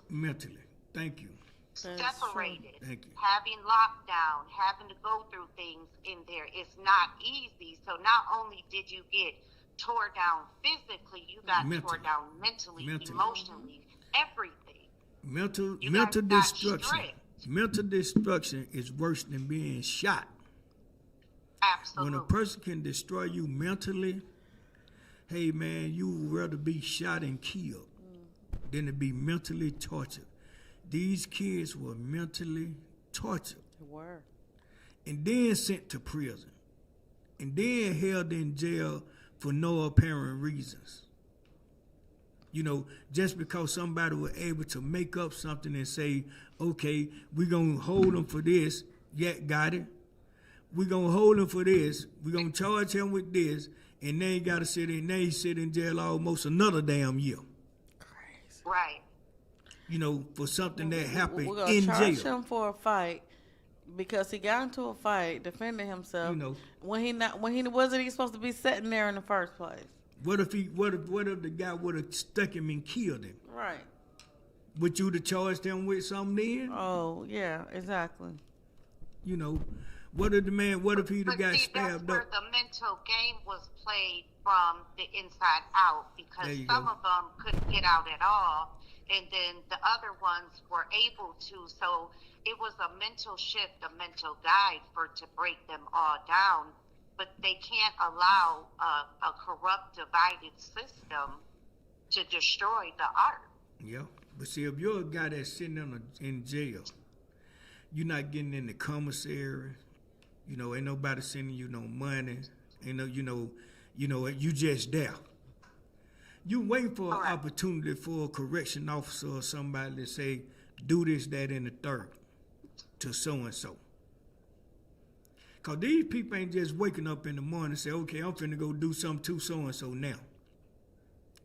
mentally. Thank you. Separated, Thank you. having lockdown, having to go through things in there. It's not easy. So not only did you get tore down physically, you got tore down mentally, emotionally, everything. Mental destruction. Mental destruction is worse than being shot. Absolutely. When a person can destroy you mentally, hey man, you would rather be shot and killed than to be mentally tortured. These kids were mentally tortured. They were. And then sent to prison. And then held in jail for no apparent reasons. You know, just because somebody was able to make up something and say, okay, we're going to hold him for this. Yeah, got it. We're going to hold him for this. We're going to charge him with this. And then he got to sit in jail almost another damn year. Crazy. Right. You know, for something that happened We're gonna in charge jail. him for a fight because he got into a fight defending himself. You know, when he wasn't he supposed to be sitting there in the first place. what if the guy would have stuck him and killed him? Right. Would you have charged him with something then? Oh yeah, exactly. You know, what if he'd have got see, stabbed that's up? where the mental game was played from the inside out, because some of them couldn't get out at all, and then the other ones were able to. So it was a mental shift, a mental guide to break them all down. But they can't allow a corrupt, divided system to destroy the art. Yeah, but see, if you're a guy that's sitting in jail, you're not getting in the commissary. You know, ain't nobody sending you no money. Ain't no, you just there. You wait for an opportunity for a correction officer or somebody to say, do this, that, and the third to so-and-so. Because these people ain't just waking up in the morning and say, okay, I'm finna go do something to so-and-so now.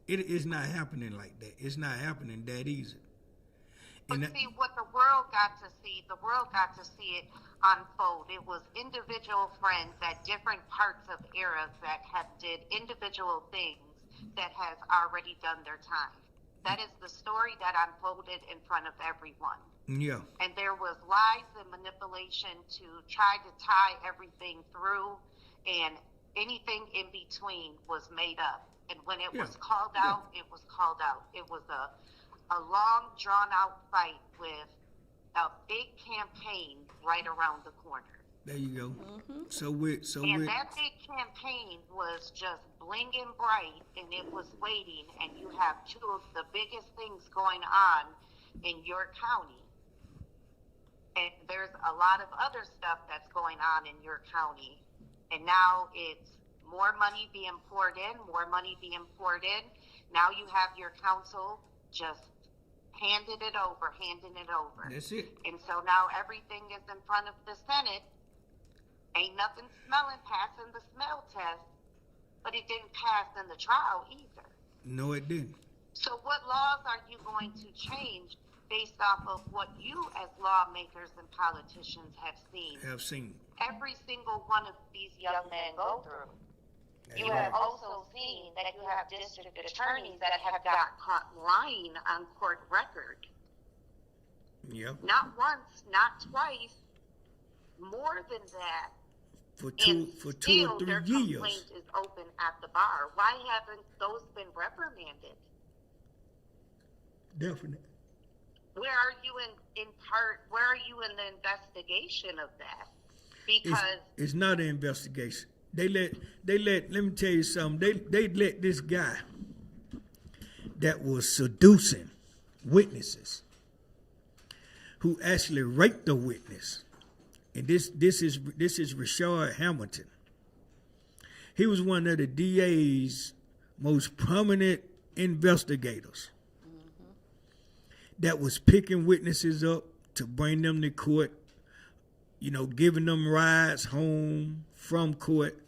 It is not happening like that. It's not happening that easy. But see, what the world got to see it unfold. It was individual friends at different parts of eras that have did individual things that has already done their time. That is the story that unfolded in front of everyone. Yeah. And there was lies and manipulation to try to tie everything through, and anything in between was made up. And when it was called out, it was called out. It was a long, drawn-out fight with a big campaign right around the corner. There you go. Mm-hmm. And that big campaign was just blinging bright, and it was waiting, and you have two of the biggest things going on in your county. And there's a lot of other stuff that's going on in your county. And now it's more money being poured in. Now you have your council just handing it over. That's it. And so now everything is in front of the Senate. Ain't nothing smelling, passing the smell test, but it didn't pass in the trial either. No, it didn't. So what laws are you going to change based off of what you as lawmakers and politicians have seen? Every single one of these young men go through. You have also seen that you have district attorneys that have got caught lying on court record. Yep. Not once, not twice, more than that. For two or 3 years. Their complaint is open at the bar. Why haven't those been reprimanded? Definitely. Where are you where are you in the investigation of that? Because it's not an investigation. They let let me tell you something. They let this guy that was seducing witnesses, who actually raped the witness. And this is Rashard Hamilton. He was one of the DA's most prominent investigators that was picking witnesses up to bring them to court, giving them rides home from court,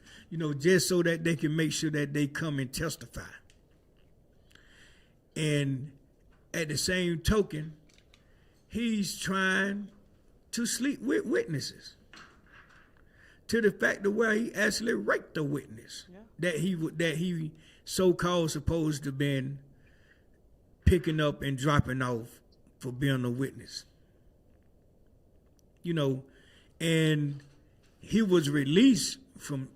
just so that they can make sure that they come and testify. And at the same token, he's trying to sleep with witnesses, to the fact of where he actually raped a witness that he so-called supposed to been picking up and dropping off for being a witness. And he was released from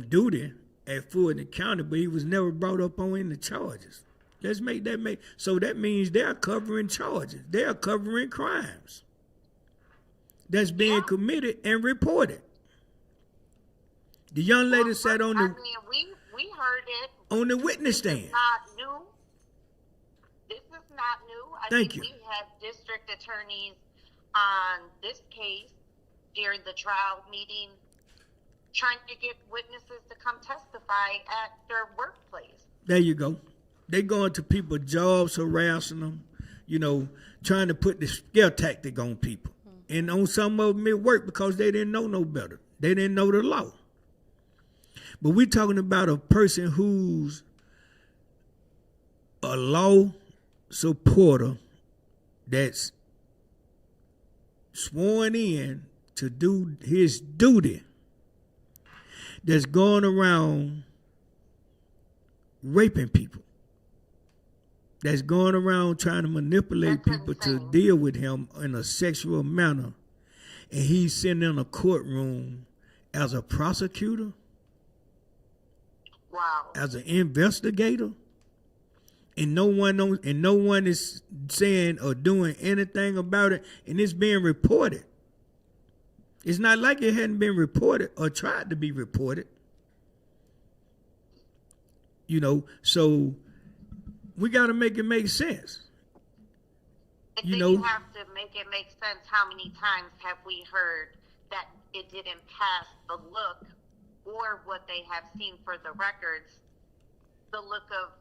duty at Fulton County, but he was never brought up on any charges. Let's make that so that means they're covering charges. They're covering crimes that's being committed and reported. The young lady sat on the we heard it on the witness stand. This is not new. This is not new. I think we had district attorneys on this case during the trial meeting trying to get witnesses to come testify at their workplace. There you go. They going to people's jobs, harassing them, trying to put the scare tactic on people. And on some of them it worked because they didn't know no better. They didn't know the law. But we're talking about a person who's a law supporter that's sworn in to do his duty, that's going around raping people, that's going around trying to manipulate people to deal with him in a sexual manner, and he's sitting in a courtroom as a prosecutor, as an investigator, and no one is saying or doing anything about it, and it's being reported. It's not like it hadn't been reported or tried to be reported. So we got to make it make sense. You have to make it make sense. How many times have we heard that it didn't pass the look, or what they have seen for the records, the look of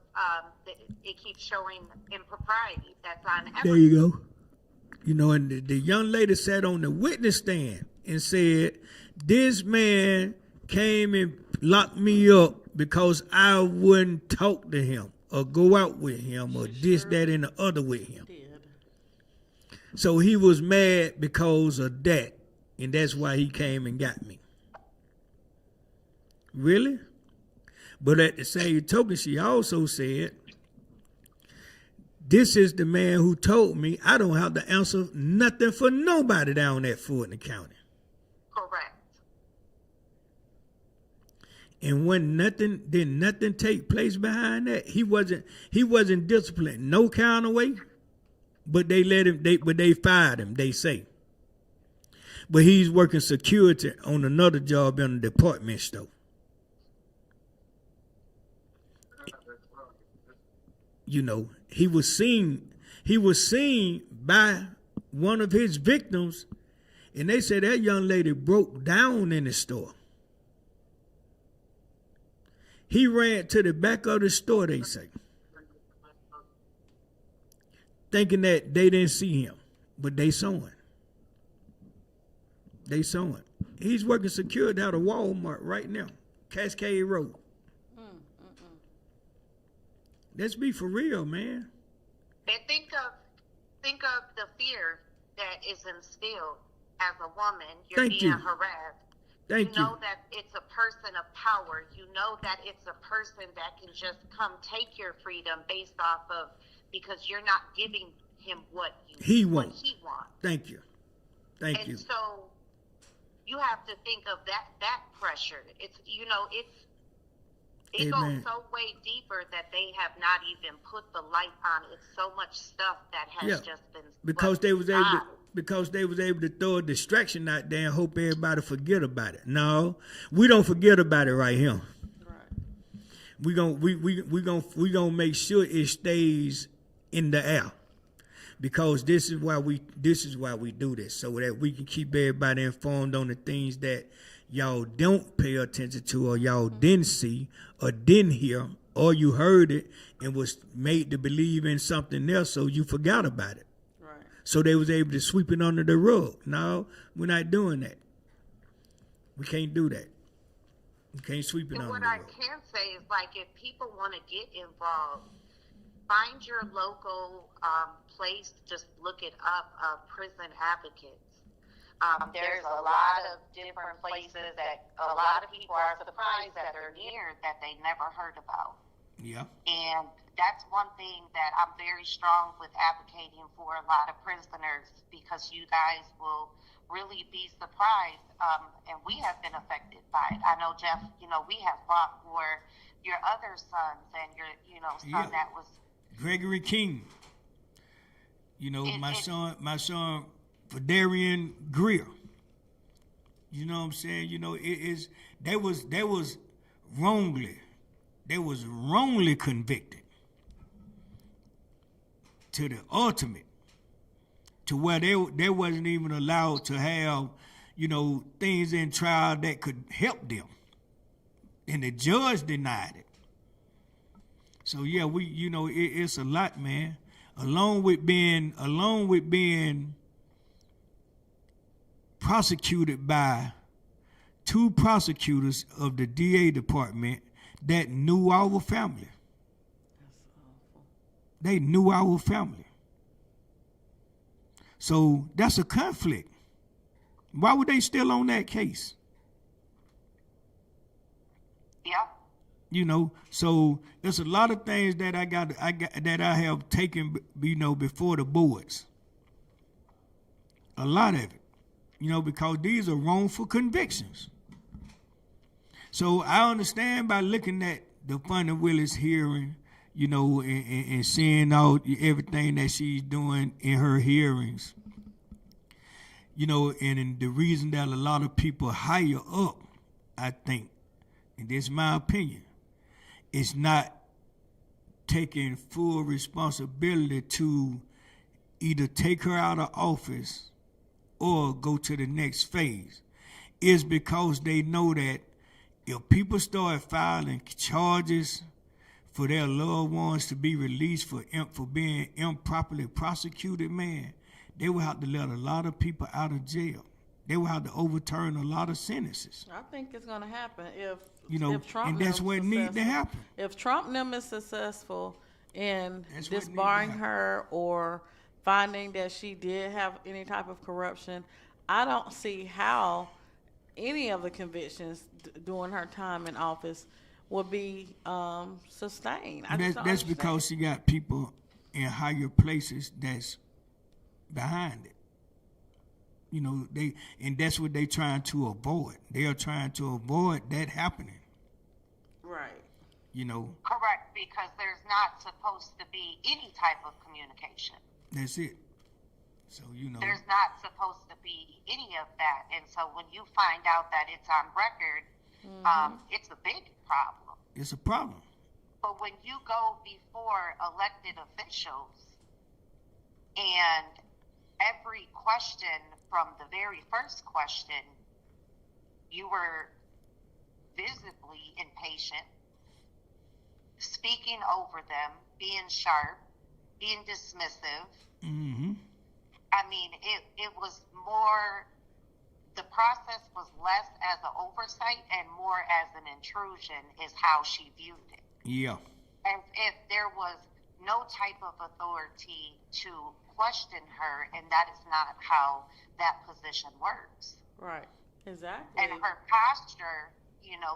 it keeps showing impropriety. That's on everything. There you go. And the young lady sat on the witness stand and said, this man came and locked me up because I wouldn't talk to him or go out with him or this, that, and the other with him. So he was mad because of that, and that's why he came and got me. Really? But at the same token, she also said, this is the man who told me I don't have to answer nothing for nobody down at Fulton County. Correct. And when nothing take place behind that, he wasn't disciplined no kind of way, but they fired him, they say. But he's working security on another job in a department store. He was seen by one of his victims, and they said that young lady broke down in the store. He ran to the back of the store, they say, thinking that they didn't see him, but they saw him. They saw him. He's working security out of Walmart right now, Cascade Road. Let's be for real, man. And think of the fear that is instilled as a woman. You're being harassed. You know that it's a person of power. You know that it's a person that can just come take your freedom based off of, because you're not giving him what he wants. Thank you. And so you have to think of that pressure. It's it goes so way deeper that they have not even put the light on. It's so much stuff that has just been because they was able to throw a distraction out there and hope everybody forget about it. No, we don't forget about it right here. Right. we gonna make sure it stays in the air, because this is why we do this, so that we can keep everybody informed on the things that y'all don't pay attention to, or y'all didn't see, or didn't hear, or you heard it and was made to believe in something else, so you forgot about it. Right. So they was able to sweep it under the rug. No, we're not doing that. We can't do that. We can't sweep it And under what the I rug. can say is, like, if people want to get involved, find your local place. Just look it up, prison advocates. There's a lot of different places that a lot of people are surprised that they're near that they never heard about. Yeah. And that's one thing that I'm very strong with advocating for a lot of prisoners, because you guys will really be surprised. And we have been affected by it. I know, Jeff, we have fought for your other sons and your, son that was Gregory King. My son, Fadarian Greer. You know what I'm saying? They was wrongly convicted to the ultimate, to where they wasn't even allowed to have, things in trial that could help them. And the judge denied it. So yeah, it's a lot, man. Along with being prosecuted by two prosecutors of the DA department that knew our family. They knew our family. So that's a conflict. Why were they still on that case? Yeah. So there's a lot of things that I have taken, before the boards. A lot of it, because these are wrongful convictions. So I understand, by looking at the Funny Willis hearing, and seeing everything that she's doing in her hearings, and the reason that a lot of people higher up, I think, and this is my opinion, is not taking full responsibility to either take her out of office or go to the next phase, is because they know that if people start filing charges for their loved ones to be released for being improperly prosecuted, man, they will have to let a lot of people out of jail. They will have to overturn a lot of sentences. I think it's going to happen if Trump and that's what needs to happen. If Trump them is successful in That's what disbarring needs to her or finding that she did have any type of corruption, I don't see how any of the convictions during her time in office would be sustained. That's because she got people in higher places that's behind it. And that's what they're trying to avoid. They are trying to avoid that happening. Right. Correct, because there's not supposed to be any type of communication. That's it. So, There's not supposed to be any of that. And so when you find out that it's on record, it's a big problem. It's a problem. But when you go before elected officials and every question from the very first question, you were visibly impatient, speaking over them, being sharp, being dismissive. Mm-hmm. I mean, it was more, the process was less as an oversight and more as an intrusion is how she viewed it. Yeah. And if there was no type of authority to question her, and that is not how that position works. Right. Exactly. And her posture,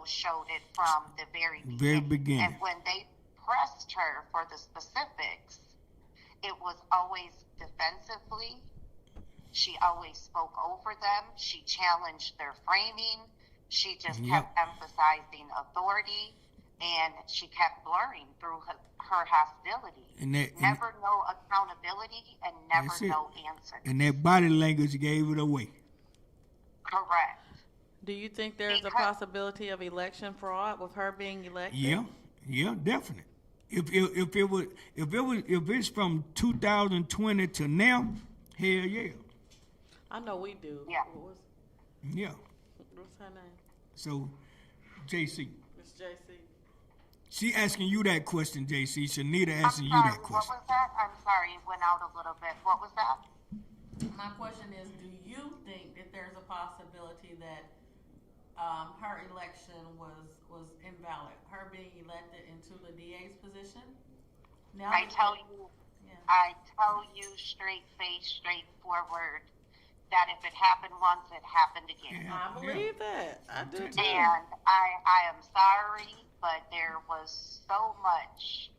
showed it from the very beginning. And when they pressed her for the specifics, it was always defensively. She always spoke over them. She challenged their framing. She just kept emphasizing authority, and she kept blurring through her hostility. Never no accountability and never no answer. And that body language gave it away. Correct. Do you think there's a possibility of election fraud with her being elected? Yeah, definitely. If it's from 2020 to now, hell yeah, I know we do. Yeah. yeah. What's her name? So, JC, It's JC. she asking you that question, JC. Shanita I'm asking you sorry, that what question. was that? I'm sorry, it went out a little bit. What was that? My question is, do you think that there's a possibility that her election was invalid? Her being elected into the DA's position? Now I that tell the- you, Yeah. I tell you straight face, straightforward, that if it happened once, it happened again. Yeah. I believe that. I do too. And I am sorry, but there was so much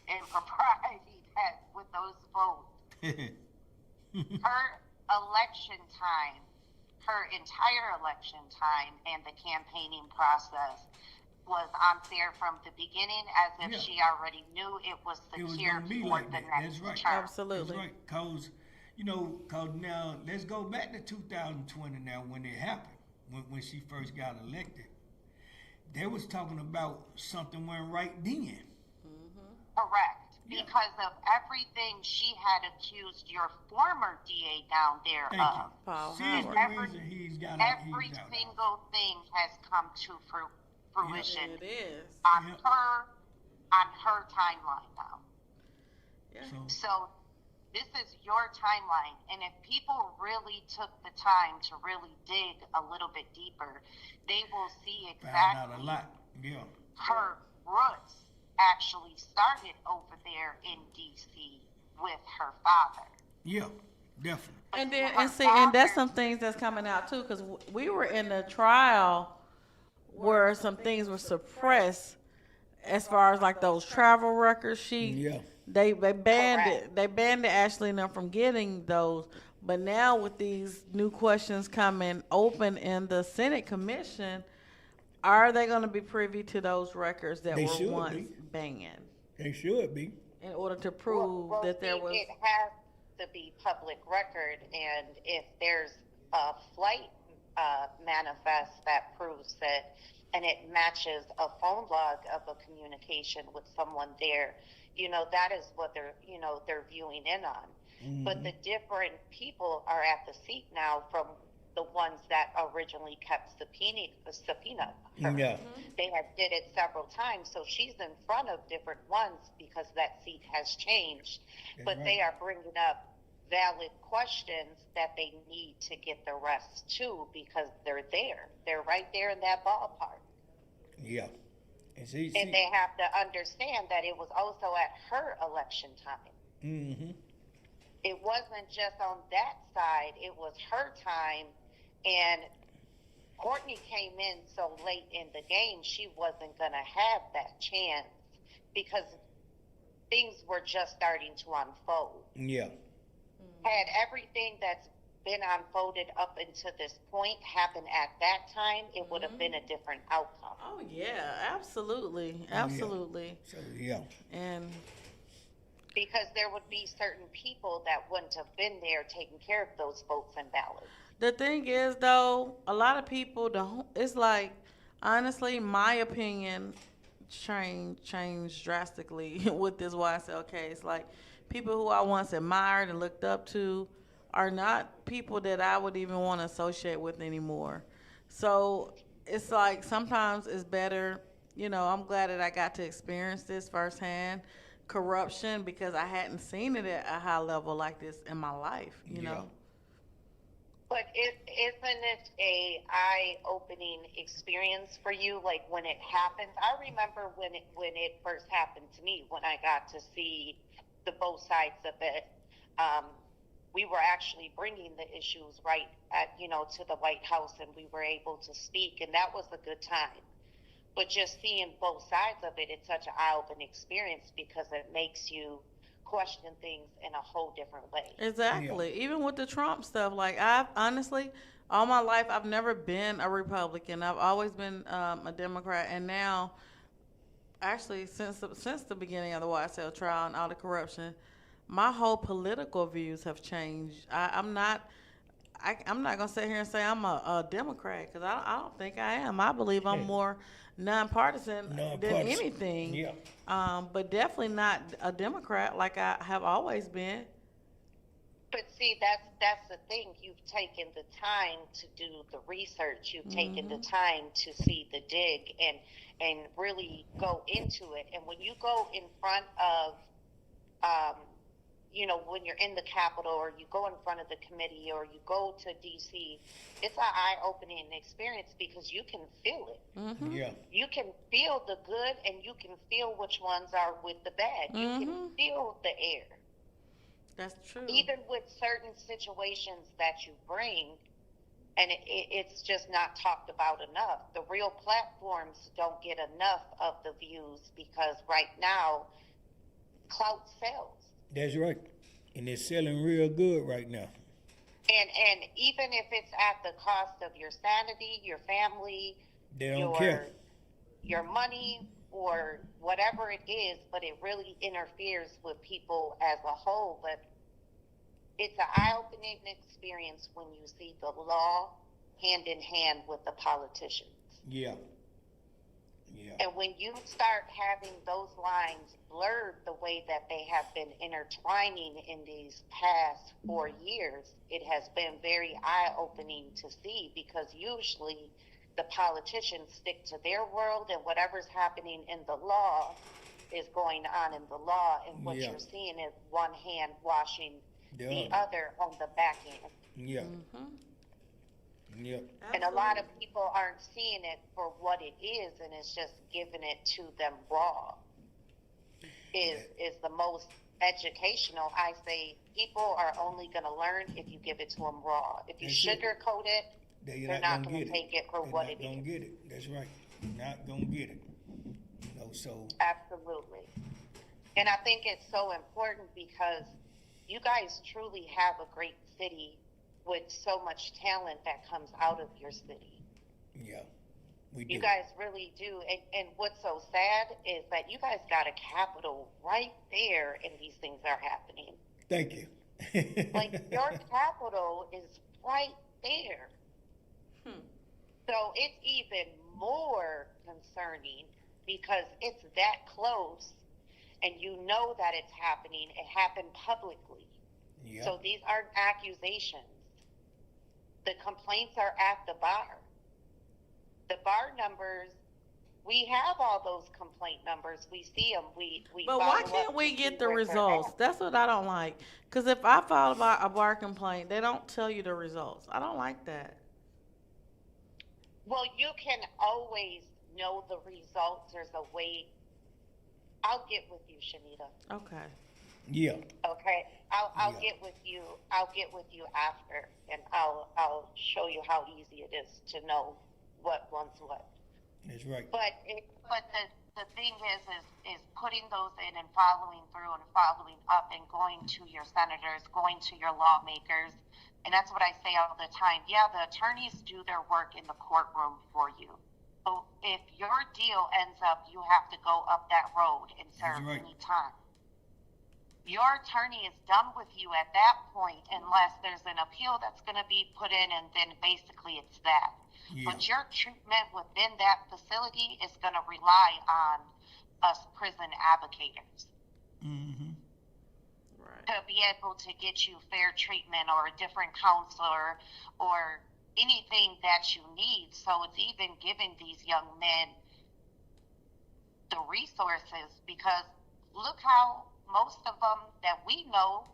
impropriety that with those votes. Her election time, her entire election time, and the campaigning process was unfair from the beginning, as if Yeah. she already knew it was It was secured gonna be for like the that. next That's right. term. Absolutely. That's right. Cause now let's go back to 2020 now when it happened, when she first got elected. They was talking about something went right then. Correct. Yeah. Because of everything she had accused your former DA down there Thank of. you. Paul She's Howard. the Every- reason he's got out. Every He's out. single thing has come to fruition It is. on Yep. her timeline now. Yeah. So this is your timeline, and if people really took the time to really dig a little bit deeper, they will see Found out a exactly lot. Yeah. her roots actually started over there in DC with her father. Yeah. Definitely. And then, Her and see, and that's father- some things that's coming out too, because we were in the trial where some things were suppressed, as far as like those travel records. Yeah. They banned Correct. it. They banned Ashley and them from getting those. But now with these new questions coming open in the Senate commission, are they going to be privy to those records that They were should once be. banned They should be. in order to prove Well, that there see, was? It has to be public record, and if there's a flight manifest that proves it, and it matches a phone log of a communication with someone there, that is what they're viewing in on. But the different people are at the seat now from the ones that originally kept subpoena her. Yeah. They have did it several times, so she's in front of different ones because that seat has changed. That's But right. they are bringing up valid questions that they need to get the rest to, because they're there. They're right there in that ballpark. Yeah. And see. And they have to understand that it was also at her election time. Mm-hmm. It wasn't just on that side, it was her time. And Courtney came in so late in the game, she wasn't going to have that chance because things were just starting to unfold. Yeah. Had everything that's been unfolded up until this point happened at that time, it would have been a different outcome. Oh yeah, absolutely, absolutely. So yeah. And Because there would be certain people that wouldn't have been there taking care of those votes and ballots. the thing is, though, a lot of people don't. It's like, honestly, my opinion changed drastically with this YSL case. Like, people who I once admired and looked up to are not people that I would even want to associate with anymore. So it's like sometimes it's better. I'm glad that I got to experience this firsthand, corruption, because I hadn't seen it at a high level like this in my life. You Yeah. know. But isn't it a eye-opening experience for you? Like when it happens, I remember when it first happened to me, when I got to see the both sides of it. We were actually bringing the issues right to the White House, and we were able to speak, and that was a good time. But just seeing both sides of it, it's such an eye-opening experience because it makes you question things in a whole different way. Exactly. Even with the Trump stuff, like I've honestly, all my life, I've never been a Republican. I've always been a Democrat, and now, actually, since the beginning of the YSL trial and all the corruption, my whole political views have changed. I'm not gonna sit here and say I'm a Democrat because I don't think I am. I believe I'm more nonpartisan than Nonpartisan. anything. Yeah. But definitely not a Democrat like I have always been. But see, that's the thing. You've taken the time to do the research. You've taken the time to see the dig and really go into it. And when you go in front of, when you're in the Capitol or you go in front of the committee or you go to D.C., it's an eye-opening experience because you can feel it. Yeah. You can feel the good and you can feel which ones are with the bad. You can feel the air. That's true. Even with certain situations that you bring, and it's just not talked about enough. The real platforms don't get enough of the views because right now, clout sells. That's right. And it's selling real good right now. And even if it's at the cost of your sanity, your family, They don't care. your money, or whatever it is, but it really interferes with people as a whole. But it's an eye-opening experience when you see the law hand in hand with the politicians. Yeah. Yeah. And when you start having those lines blurred the way that they have been intertwining in these past 4 years, it has been very eye-opening to see because usually the politicians stick to their world and whatever's happening in the law is going on in the law, and what you're seeing is one hand washing the other on the back end. Yeah. Yep. And a lot of people aren't seeing it for what it is, and it's just giving it to them raw. Is the most educational. I say people are only going to learn if you give it to them raw. If you sugarcoat it, they're not going to take it for what it is. They're not going to get it. That's right. They're not going to get it. So. Absolutely. And I think it's so important because you guys truly have a great city with so much talent that comes out of your city. Yeah, we do. You guys really do. And what's so sad is that you guys got a capital right there and these things are happening. Thank you. Like your capital is right there. So it's even more concerning because it's that close and you know that it's happening. It happened publicly. Yep. So these aren't accusations. The complaints are at the bar. The bar numbers, we have all those complaint numbers. We see them. We But why can't we get the results? That's what I don't like. Because if I file a bar complaint, they don't tell you the results. I don't like that. Well, you can always know the results. There's a way. I'll get with you, Shanita. Okay. Yeah. Okay. I'll get with you. I'll get with you after, and I'll show you how easy it is to know what one's what. That's right. But the thing is putting those in and following through and following up and going to your senators, going to your lawmakers. And that's what I say all the time. Yeah, the attorneys do their work in the courtroom for you. So if your deal ends up, you have to go up that road and serve any time. Your attorney is done with you at that point unless there's an appeal that's going to be put in, and then basically it's that. Yeah. But your treatment within that facility is going to rely on us prison advocates. Mm-hmm. Right. To be able to get you fair treatment or a different counselor or anything that you need. So it's even giving these young men the resources, because look how most of them that we know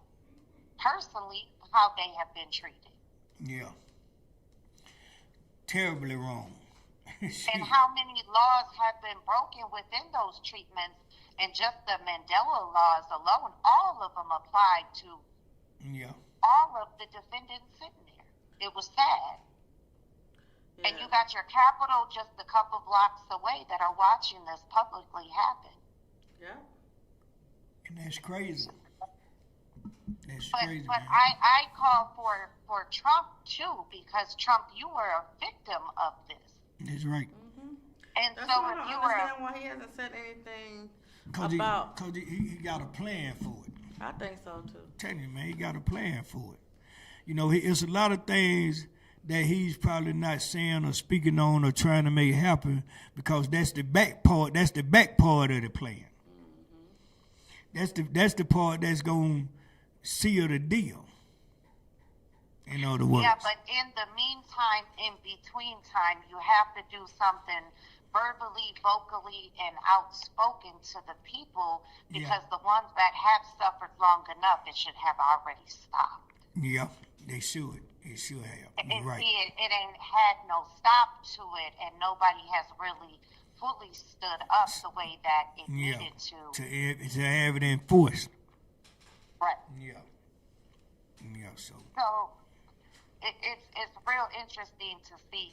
personally, how they have been treated. Yeah. Terribly wrong. And how many laws have been broken within those treatments, and just the Mandela laws alone, all of them applied to all of the defendants sitting there. It was sad. Yeah. And you got your capital just a couple blocks away that are watching this publicly happen. Yeah. And that's crazy. But I call for Trump too, because Trump, you were a victim of this. That's right. Mm-hmm. And that's so why if I you don't understand why he hasn't said anything about. Because he got a plan for it. I think so too. Tell you, man, he got a plan for it. You know, it's a lot of things that he's probably not saying or speaking on or trying to make happen because that's the back part. That's the back part of the plan. That's the part that's gonna seal the deal. In other words. Yeah, but in the meantime, in between time, you have to do something verbally, vocally, and outspoken to the people because the ones that have suffered long enough, it should have already stopped. Yeah, they should. It should have. You're right. It ain't had no stop to it, and nobody has really fully stood up the way that it needed to have it enforced. Right. Yeah. Yeah. So it's real interesting to see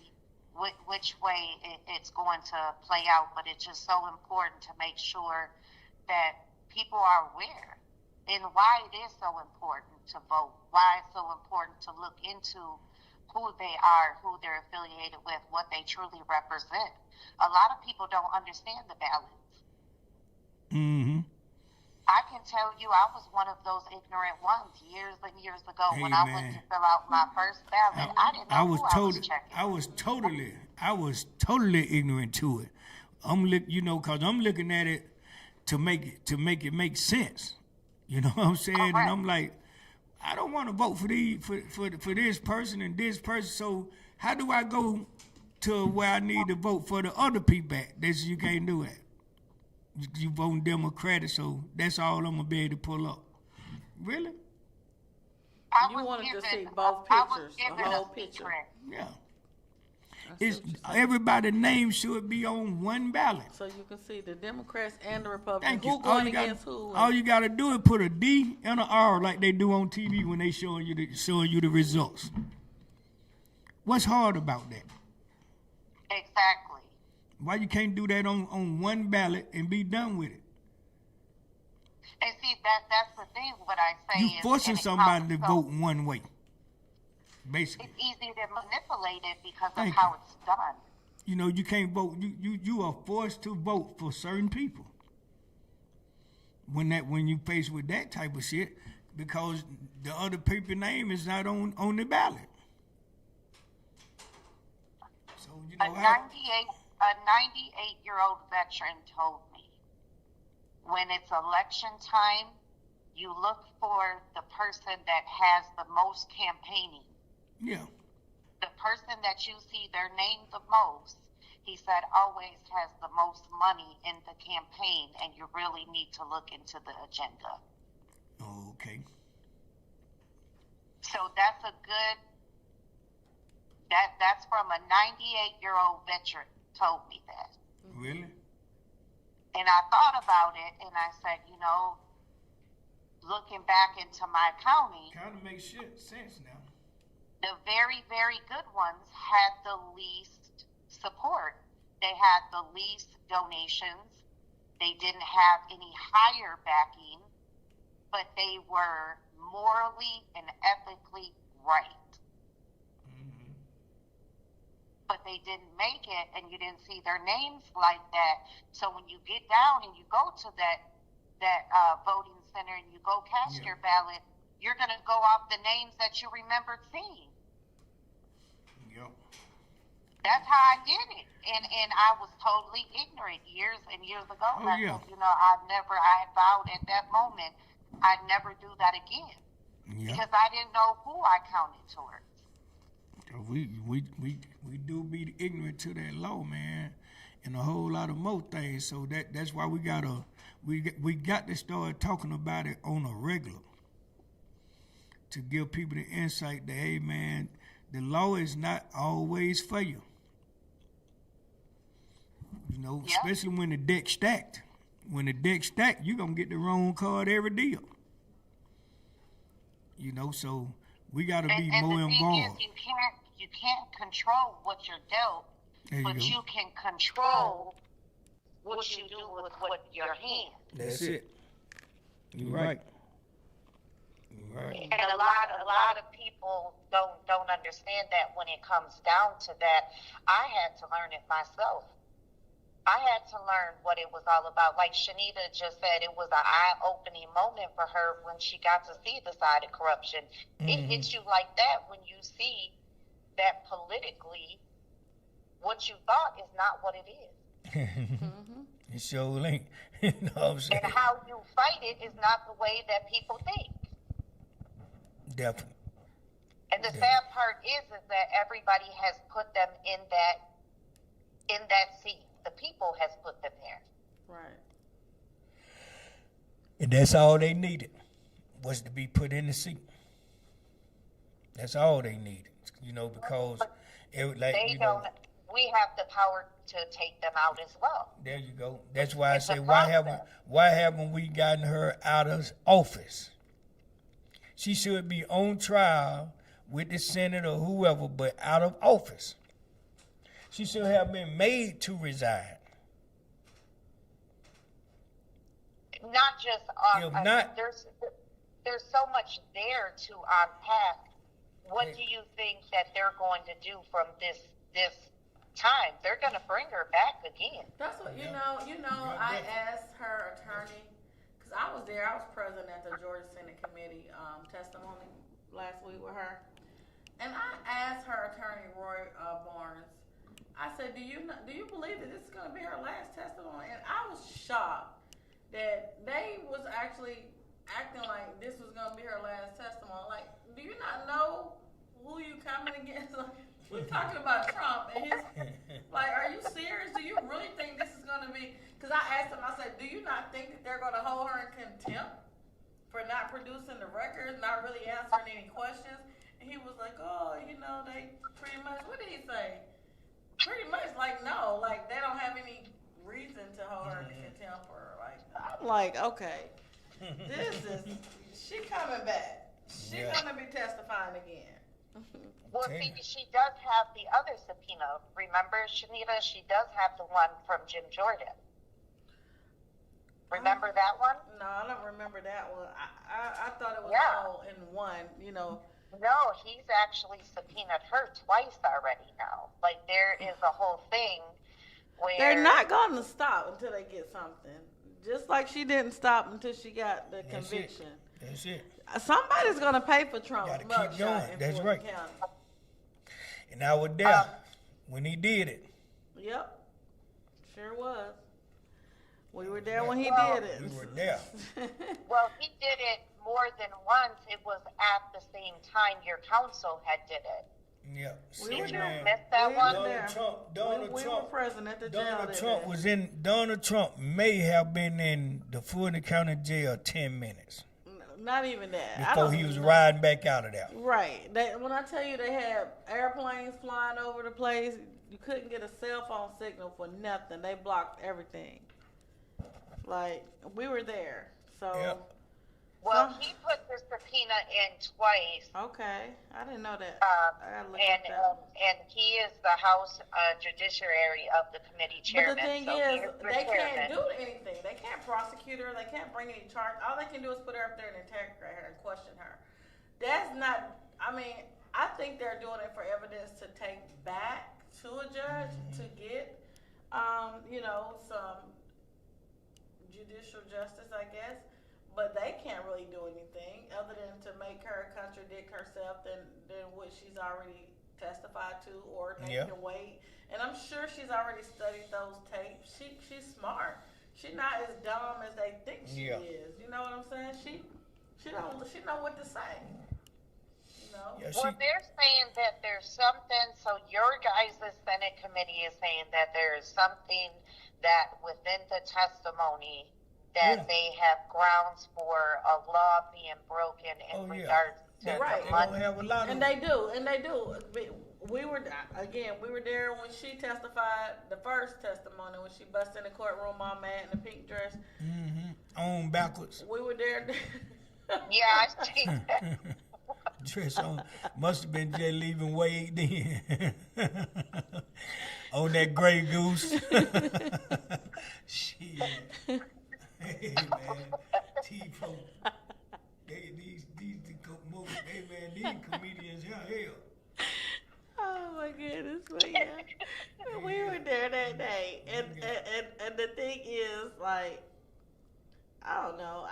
which way it's going to play out, but it's just so important to make sure that people are aware and why it is so important to vote, why it's so important to look into who they are, who they're affiliated with, what they truly represent. A lot of people don't understand the ballots. Mm-hmm. I can tell you I was one of those ignorant ones years and years ago when I went to fill out my first ballot. I didn't know I was checking. I was totally ignorant to it. Cause I'm looking at it to make it make sense. You know what I'm saying? Correct. And I'm like, I don't want to vote for this person and this person. So how do I go to where I need to vote for the other people at? You can't do that. You voting Democratic, so that's all I'm gonna be able to pull up. Really? You wanted to see both pictures, the whole picture. Yeah. Everybody's name should be on one ballot. So you can see the Democrats and the Republicans. Thank you. Who going against who? All you gotta do is put a D and an R like they do on TV when they showing you the results. What's hard about that? Exactly. Why you can't do that on one ballot and be done with it? And see, that's the thing. What I say you forcing somebody to vote one way. Basically, it's easy to manipulate it because of how it's done. You know, you can't vote. You are forced to vote for certain people. When you faced with that type of shit, because the other people's name is not on the ballot. So you know a 98-year-old veteran told me, when it's election time, you look for the person that has the most campaigning. Yeah. The person that you see their name the most, he said, always has the most money in the campaign, and you really need to look into the agenda. Okay. So that's that's from a 98-year-old veteran told me that. Really? And I thought about it, and I said, looking back into my county, kind of makes sense now. The very, very good ones had the least support. They had the least donations. They didn't have any higher backing, but they were morally and ethically right. Mm-hmm. But they didn't make it, and you didn't see their names like that. So when you get down and you go to that voting center and you go cast your ballot, you're going to go off the names that you remembered seeing. Yep. That's how I did it. And I was totally ignorant years and years ago. Oh, yeah. I vowed at that moment I'd never do that again. Yeah. Because I didn't know who I counted towards. We do be ignorant to that law, man, and a whole lot of more things. So that's why we got to start talking about it on a regular, to give people the insight that, hey, man, the law is not always for you. You know, especially when the deck's stacked. When the deck's stacked, you're going to get the wrong card every deal. You know, so we got to be more involved. You can't control what you're dealt, but you can control what you do with your hand. That's it. You're right. And a lot of people don't understand that when it comes down to that. I had to learn it myself. I had to learn what it was all about. Like Shanita just said, it was an eye-opening moment for her when she got to see the side of corruption. It hits you like that when you see that politically what you thought is not what it is. It sure ain't. You know what I'm saying? And how you fight it is not the way that people think. Definitely. And the sad part is that everybody has put them in that seat. The people has put them there. Right. And that's all they needed, was to be put in the seat. That's all they needed, you know, because it was like, They you know, don't. We have the power to take them out as well. there you go. That's why I It's a say, process. why haven't we gotten her out of office? She should be on trial with the Senate or whoever, but out of office. She should have been made to resign. Not just If not- there's so much there to unpack. What do you think that they're going to do from this time? They're going to bring her back again. That's what you know. I asked her attorney because I was there. I was present at the Georgia Senate Committee testimony last week with her, and I asked her attorney Roy Barnes. I said, "Do you believe that this is going to be her last testimony?" And I was shocked that they was actually acting like this was going to be her last testimony. Like, do you not know who you coming against? Like, we're talking about Trump and his, like, are you serious? Do you really think this is going to be, because I asked him, I said, do you not think that they're going to hold her in contempt for not producing the records, not really answering any questions? And he was like, oh, they pretty much, what did he say? Pretty much like, no, like, they don't have any reason to hold her in contempt or, like, I'm like, okay, she coming back. She gonna be testifying again. Well, see, she does have the other subpoena. Remember, Shanita? She does have the one from Jim Jordan. Remember that one? No, I don't remember that one. I thought it was all in one, No, he's actually subpoenaed her twice already now. Like, there is a whole thing where... They're not going to stop until they get something. Just like she didn't stop until she got the conviction. That's it. Somebody's going to pay for Trump's Gotta keep mugshot going. in That's Fulton right. County. And I was there when he did it. Yep. Sure was. We were there when he Well, did it. We were there. Well, he did it more than once. It was at the same time your counsel had did it. Yeah. Did you miss that one? Donald we Trump. were present at the jail. Donald that Trump day. was in. Donald Trump may have been in the Fulton County Jail 10 minutes Not even that. before he was riding back out of there. Right. When I tell you they had airplanes flying over the place, you couldn't get a cell phone signal for nothing. They blocked everything. Like, we were there. So. Yep. Well, he put the subpoena in twice. Okay. I didn't know that. I gotta look at that. And he is the House Judiciary of the committee chairman. But the thing so is, he the they chairman. can't do anything. They can't prosecute her. They can't bring any charge. All they can do is put her up there and interrogate her and question her. That's not, I think they're doing it for evidence to take back to a judge to get, some judicial justice, I guess. But they can't really do anything other than to make her contradict herself than what she's already testified to, or they can wait. And I'm sure she's already studied those tapes. She's smart. She's not as dumb as they think she is. You know what I'm saying? She know what to say. Yeah, Well, they're saying that there's something. So your guys' Senate committee is saying that there is something that within the testimony that they have grounds for a law being broken in regards to the money. And they do. We were there when she testified, the first testimony, when she busted in the courtroom all mad in the pink dress. On backwards. We were there. Yeah, I see that. Dress on. Must have been just leaving Wade then. On that Grey Goose. Shit. Hey man, T-Folk. These comedians hell. Oh my goodness, but yeah, we were there that day, and and the thing is, like, I don't know.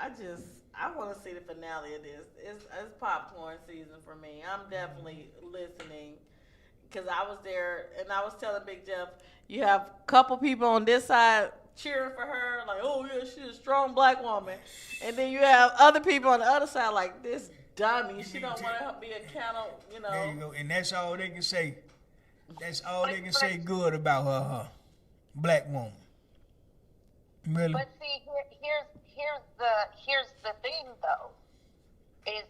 I want to see the finale of this. It's popcorn season for me. I'm definitely listening because I was there and I was telling Big Jeff, you have a couple people on this side cheering for her, like, oh yeah, she's a strong black woman, and then you have other people on the other side, like, this dummy, she don't want to be accountable, you know. There you go, and that's all they can say. That's all they can say good about her black woman. Really? But see, here's the thing though, is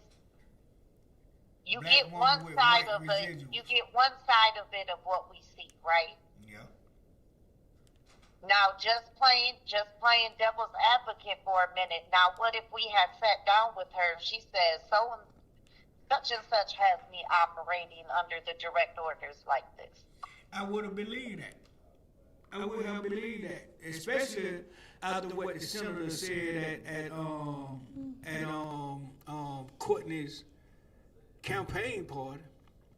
you Black get woman one with side white of it. residuals. You get one side of it of what we see, right? Yeah. Now, just playing devil's advocate for a minute. Now, what if we had sat down with her? She says, such and such has me operating under the direct orders like this. I would have believed that. I would have believed that, especially after what the senator said at Courtney's campaign party.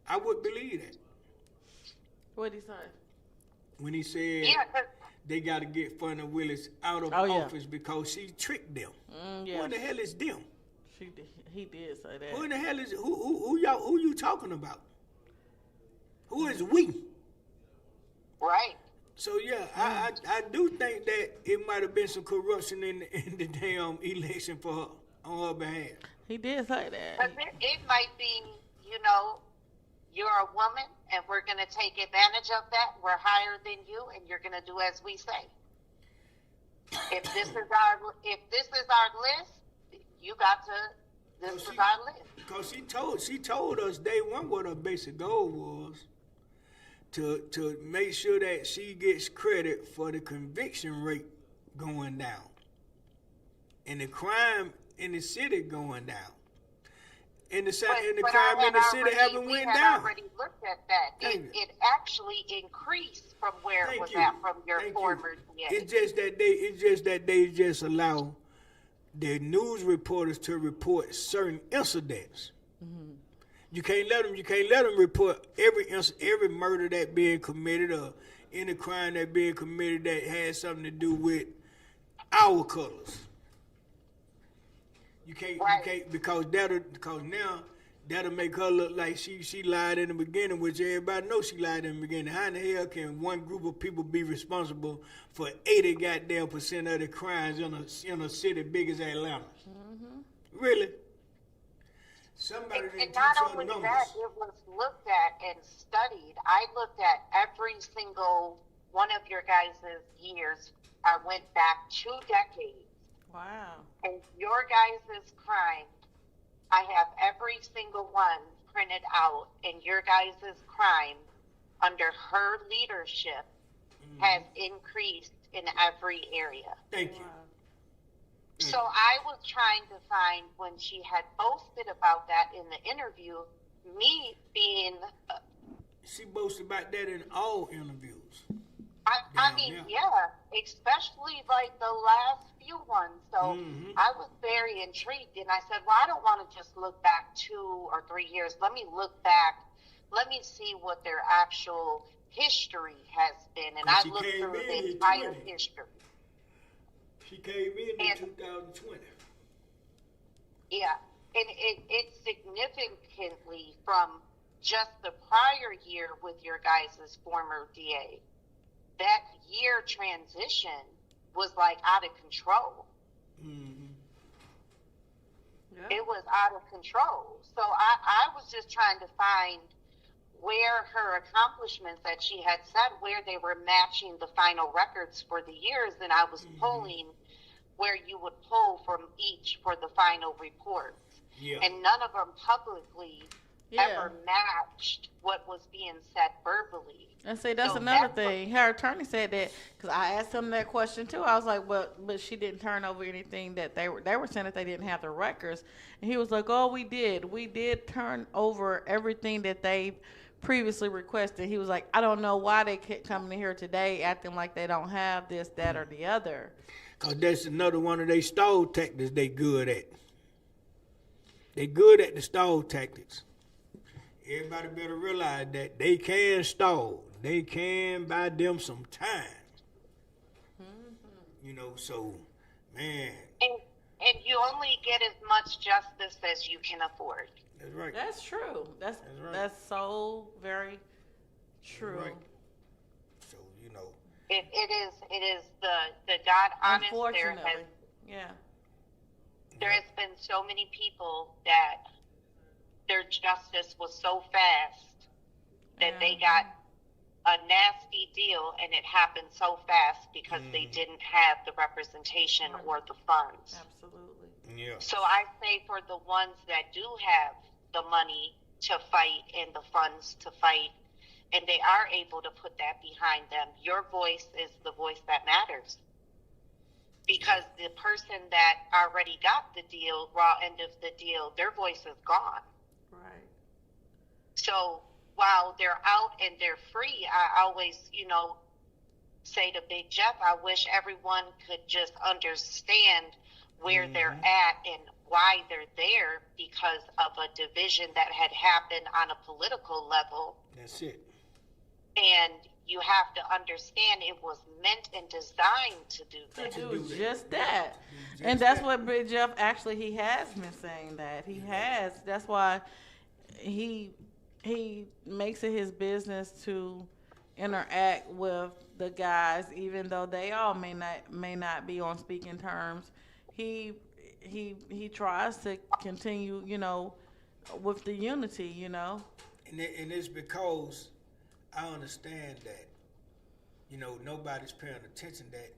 I would believe that. What did he say? When he said they got to get Funny Willis out of office because she tricked them. Yeah. Who in the hell is them? He did say that. Who in the hell is who you talking about? Who is we? Right. So yeah, I do think that it might have been some corruption in the damn election for her on her behalf. He did say that. But it might be, you're a woman, and we're going to take advantage of that. We're higher than you, and you're going to do as we say. If this is our list, you got to. This is our list. Because she told us day one what her basic goal was. To make sure that she gets credit for the conviction rate going down and the crime in the city going down. And the crime in the city haven't went down. We had already looked at that. It actually increased from where it was at from your former DA. It's just that they just allow the news reporters to report certain incidents. Mm-hmm. You can't let them report every murder that being committed or any crime that being committed that has something to do with our colors. You can't because now that'll make her look like she lied in the beginning, which everybody knows she lied in the beginning. How in the hell can one group of people be responsible for 80 goddamn % of the crimes in a city big as Atlanta? Mm-hmm. Really? And not only that, it was looked at and studied. I looked at every single one of your guys' years. I went back 2 decades. Wow. And your guys' crime, I have every single one printed out. And your guys' crime under her leadership has increased in every area. Thank you. So I was trying to find when she had boasted about that in the interview, me being... she boasted about that in all interviews. I mean, especially like the last few ones. So I was very intrigued, and I said, well, I don't want to just look back 2 or 3 years. Let me look back. Let me see what their actual history has been. And I looked through the entire history. She came in 2020. Yeah, and it significantly from just the prior year with your guys' former DA. That year transition was like out of control. Mm-hmm. Yeah. It was out of control. So I was just trying to find where her accomplishments that she had said, where they were matching the final records for the years, and I was pulling where you would pull from each for the final reports. Yeah. And none of them publicly ever matched what was being said verbally. And see, that's another thing. Her attorney said that, because I asked him that question too. I was like, but she didn't turn over anything that they were saying that they didn't have the records. And he was like, oh, we did turn over everything that they previously requested. He was like, I don't know why they kept coming in here today acting like they don't have this, that, or the other. Because that's another one of their stall tactics they good at. They good at the stall tactics. Everybody better realize that they can stall. They can buy them some time. You know, so, man, And you only get as much justice as you can afford. that's right. That's true. That's right. that's so very true. Right. So, you know, It is the God honest. Unfortunately, yeah. There has been so many people that their justice was so fast that they got a nasty deal, and it happened so fast because they didn't have the representation or the funds. Absolutely. yeah. So I say for the ones that do have the money to fight and the funds to fight, and they are able to put that behind them, your voice is the voice that matters. Because the person that already got the deal, raw end of the deal, their voice is gone. Right. So while they're out and they're free, I always, say to Big Jeff, I wish everyone could just understand where they're at and why they're there, because of a division that had happened on a political level. That's it. And you have to understand it was meant and designed to do that. Do just that. And that's what Big Jeff actually, he has been saying that. He has. That's why he makes it his business to interact with the guys, even though they all may not be on speaking terms. He tries to continue, with the unity, And it's because I understand that, nobody's paying attention that,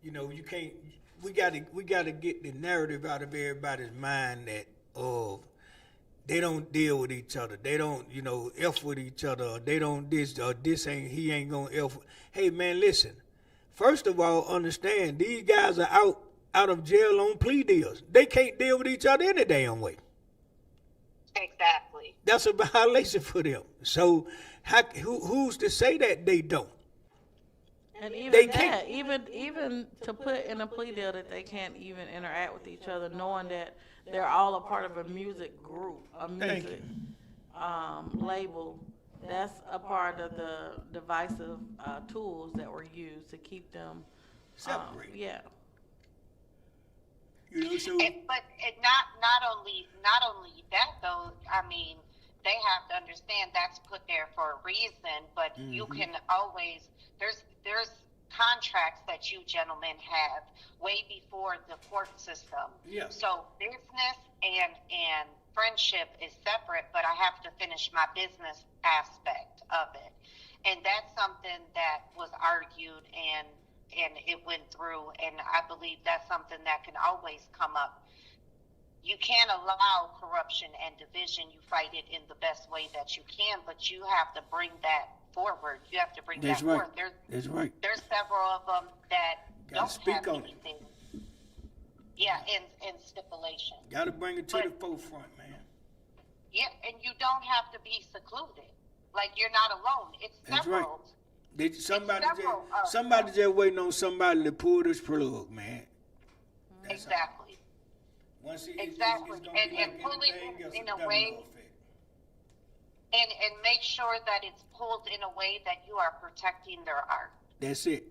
you can't, we gotta get the narrative out of everybody's mind that, they don't deal with each other. They don't, F with each other. Or they don't this, or he ain't gonna F. Hey man, listen. First of all, understand these guys are out of jail on plea deals. They can't deal with each other any damn way. Exactly. That's a violation for them. So who's to say that they don't? And even They that, can't. even to put in a plea deal that they can't even interact with each other, knowing that they're all a part of a music group, a music label. That's a part of the divisive tools that were used to keep them Separated. Yeah. But not only that though. I mean, they have to understand that's put there for a reason. But you can always there's contracts that you gentlemen have way before the court system. Yeah. So business and friendship is separate, but I have to finish my business aspect of it, and that's something that was argued and it went through, and I believe that's something that can always come up. You can't allow corruption and division. You fight it in the best way that you can, but you have to bring that forward. You have to bring That's that right. forward. That's right. There's several of them that Gotta don't speak have on it. anything. Yeah, in stipulation. Gotta bring it to the forefront, man. Yeah, and you don't have to be secluded. Like, you're not alone. It's That's right. several. Somebody just waiting on somebody to pull this plug, man. That's Exactly. all. Once Exactly. It's gonna be And like pull it anything else, in a a domino way- effect. And make sure that it's pulled in a way that you are protecting their art. That's it.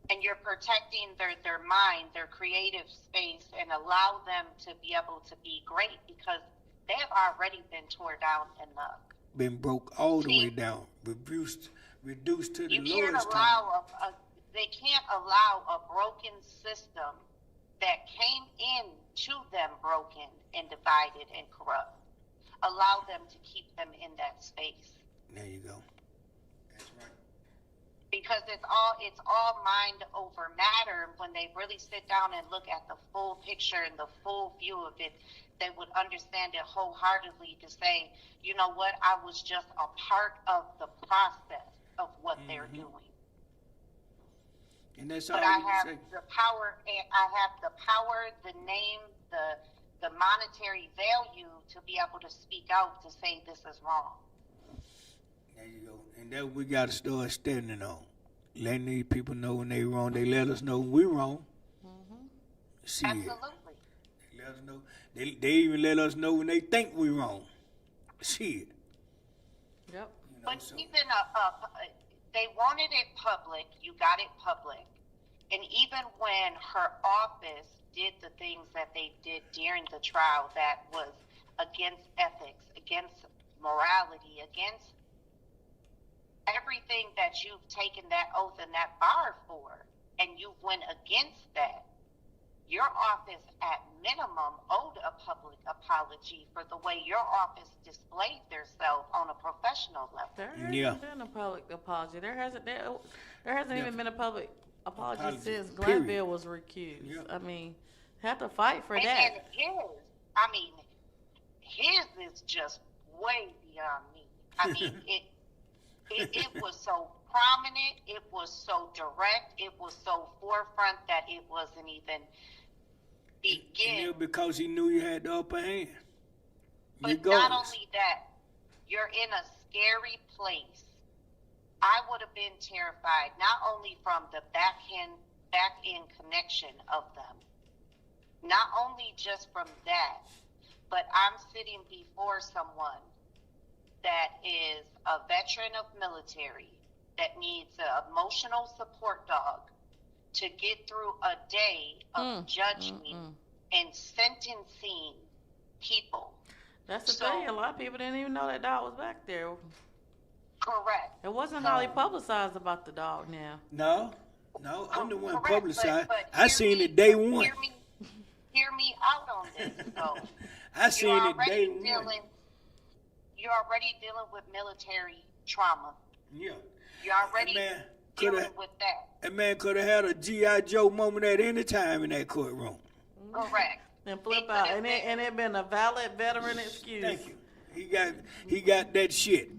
And you're protecting their mind, their creative space, and allow them to be able to be great, because they have already been torn down enough. Been broke all the way down, reduced to the You can't lowest time. allow they can't allow a broken system that came in to them broken and divided and corrupt. Allow them to keep them in that space. There you go. That's right. Because it's all mind over matter. When they really sit down and look at the full picture and the full view of it, they would understand it wholeheartedly to say, you know what, I was just a part of the process of what they're doing. And that's all But I you have can say. the power, the name, the monetary value to be able to speak out to say this is wrong. There you go. And that we got to start standing on. Letting these people know when they wrong. They let us know when we wrong. See it. Absolutely. They let us know. They even let us know when they think we wrong. See it. Yep. But even they wanted it public. You got it public. And even when her office did the things that they did during the trial that was against ethics, against morality, against everything that you've taken that oath and that bar for, and you went against that, your office at minimum owed a public apology for the way your office displayed themselves on a professional level. There hasn't been a public apology. There hasn't even been a public apology since period. Glanville was recused. Yeah. I mean, had to fight for that. And his is just way beyond me. I mean, it was so prominent, it was so direct, it was so forefront that it wasn't even begin. And because he knew you had the upper hand. But Regardless. not only that, you're in a scary place. I would have been terrified, not only from the back end connection of them, not only just from that, but I'm sitting before someone that is a veteran of military that needs an emotional support dog to get through a day of judging and sentencing people. That's the thing. A lot of people didn't even know that dog was back there. Correct. It wasn't highly publicized about the dog now. No, I'm the one Correct, publicized. but I seen it day one. Hear me out on this, though. I seen it day one. You're already dealing with military trauma. Yeah. You're already dealing with that. That man could have had a G.I. Joe moment at any time in that courtroom. Correct. And flip out. And it been a valid veteran excuse. Thank you. He got that shit.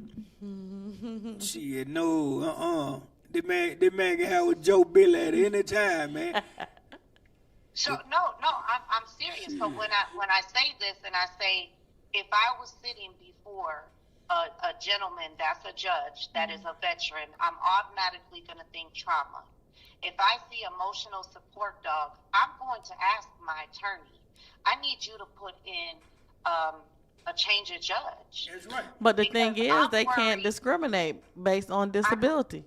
Shit, no, The man can have a Joe Billy at any time, man. So I'm serious. So when I say this and I say, if I was sitting before a gentleman that's a judge, that is a veteran, I'm automatically going to think trauma. If I see emotional support dog, I'm going to ask my attorney, I need you to put in a change of judge. That's right. But the Because thing is, I'm they can't worried. discriminate based on disability.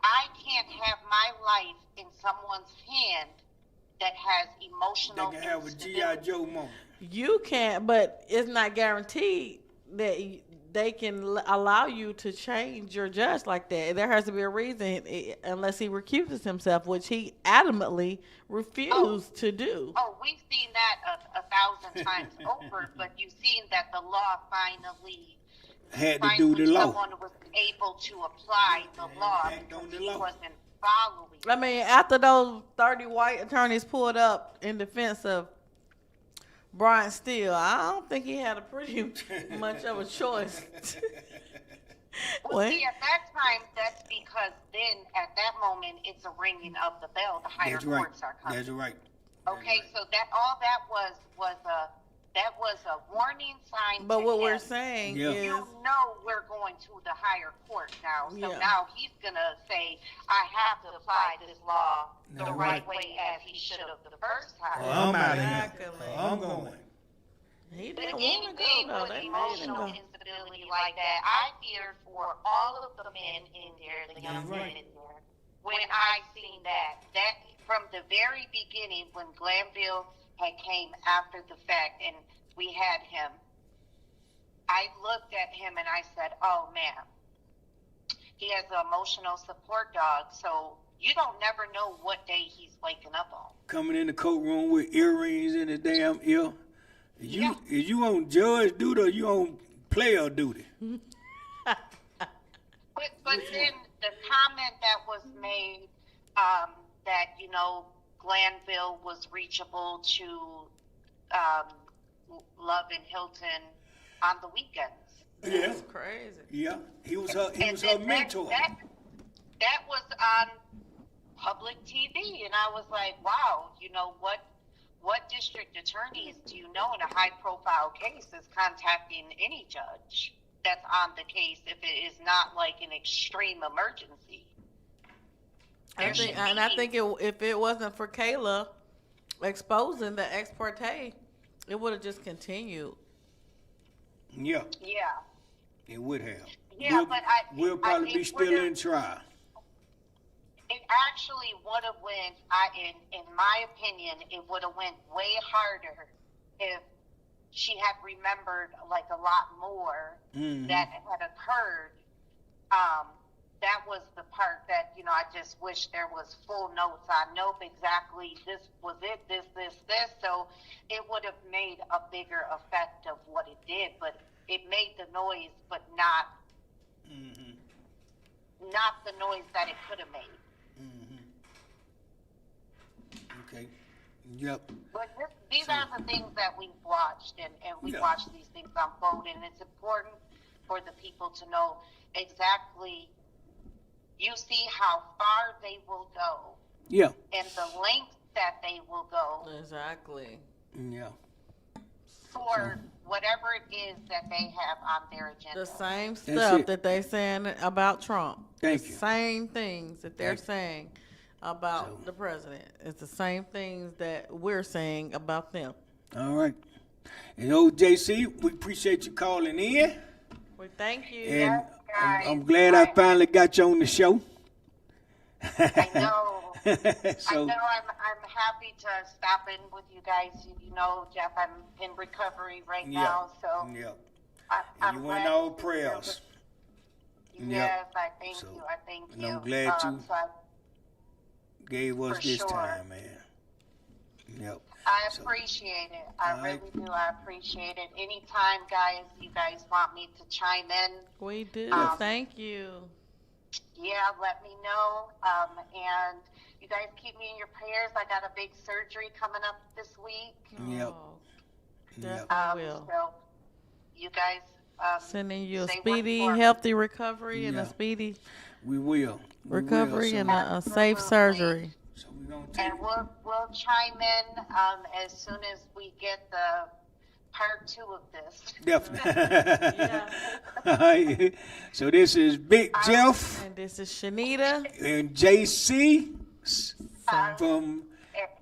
I can't have my life in someone's hand that has emotional They can have a G.I. instability. Joe moment. You can't, but it's not guaranteed that they can allow you to change your judge like that. There has to be a reason, unless he recuses himself, which he adamantly refused to do. Oh, we've seen that a 1,000 times over, but you've seen that the law finally someone was able to apply the law because he wasn't following. I mean, after those 30 white attorneys pulled up in defense of Brian Steele, I don't think he had a pretty much of a choice. Well, see, at that time, that's because then, at that moment, it's a ringing of the bell. The higher courts are coming. That's right. Okay, so that was a warning sign. But to what we're him. saying Yeah. is, You know we're going to the higher court now. So Yeah. now he's going to say, I have to apply this law the That's right right. way as he should have the first time. I'm out of here. Exactly. I'm going. he But didn't again, want to being go, though. with They made him emotional go. instability like that, I feared for all of the men in there, the young That's men right. in there. When I seen that from the very beginning, when Glanville had came after the fact and we had him, I looked at him and I said, oh man, he has an emotional support dog, so you don't never know what day he's waking up on. Coming in the courtroom with earrings in his damn ear. Is you on judge duty or you on player duty? But then the comment that was made that, Glanville was reachable to Love and Hilton on the weekends. Yeah. That's crazy. Yeah. He was her then mentor. That was on public TV, and I was like, wow, what district attorneys do you know in a high-profile case is contacting any judge that's on the case if it is not like an extreme emergency? I think if it wasn't for Kayla exposing the ex parte, it would have just continued. Yeah, Yeah. it would have. Yeah, but we'll probably be still in trial. it actually would have went. In my opinion, it would have went way harder if she had remembered like a lot more that had occurred. That was the part that, I just wish there was full notes on. Nope, exactly. This was it. This. So it would have made a bigger effect of what it did, but it made the noise, but not the noise that it could have made. Okay. Yep. But these are the things that we've watched, and we watch these things unfold, and it's important for the people to know exactly. You see how far they will go. Yeah. And the lengths that they will go. Exactly. Yeah. For whatever it is that they have on their agenda. The same stuff it. that they saying about Trump. Thank the you. Same things that they're saying about the president. It's the same things that we're saying about them. All right. And OJC, we appreciate you calling in. We thank you. And Guys, I'm glad I finally got you on the show. I know. So, I know. I'm happy to stop in with you guys. You know, Jeff, I'm in recovery right now, so I'm you glad win all to be prayers. here. Yes, I thank you. I thank you. I'm glad you so gave us for this sure. time, man. Yep. I appreciate it. I really do. I appreciate it. Anytime, guys, you guys want me to chime in, We do. Thank you. yeah, let me know. And you guys keep me in your prayers. I got a big surgery coming up this week. Yep. Oh, Yep. definitely will. So you guys Sending you a say one speedy, more. healthy recovery and a Yeah. speedy We will. We recovery will. and So, a safe surgery. so we're going to take And we'll chime in as soon as we get the part 2 of this. Definitely. All right. So this is Big Jeff And this is Shanita. and JC from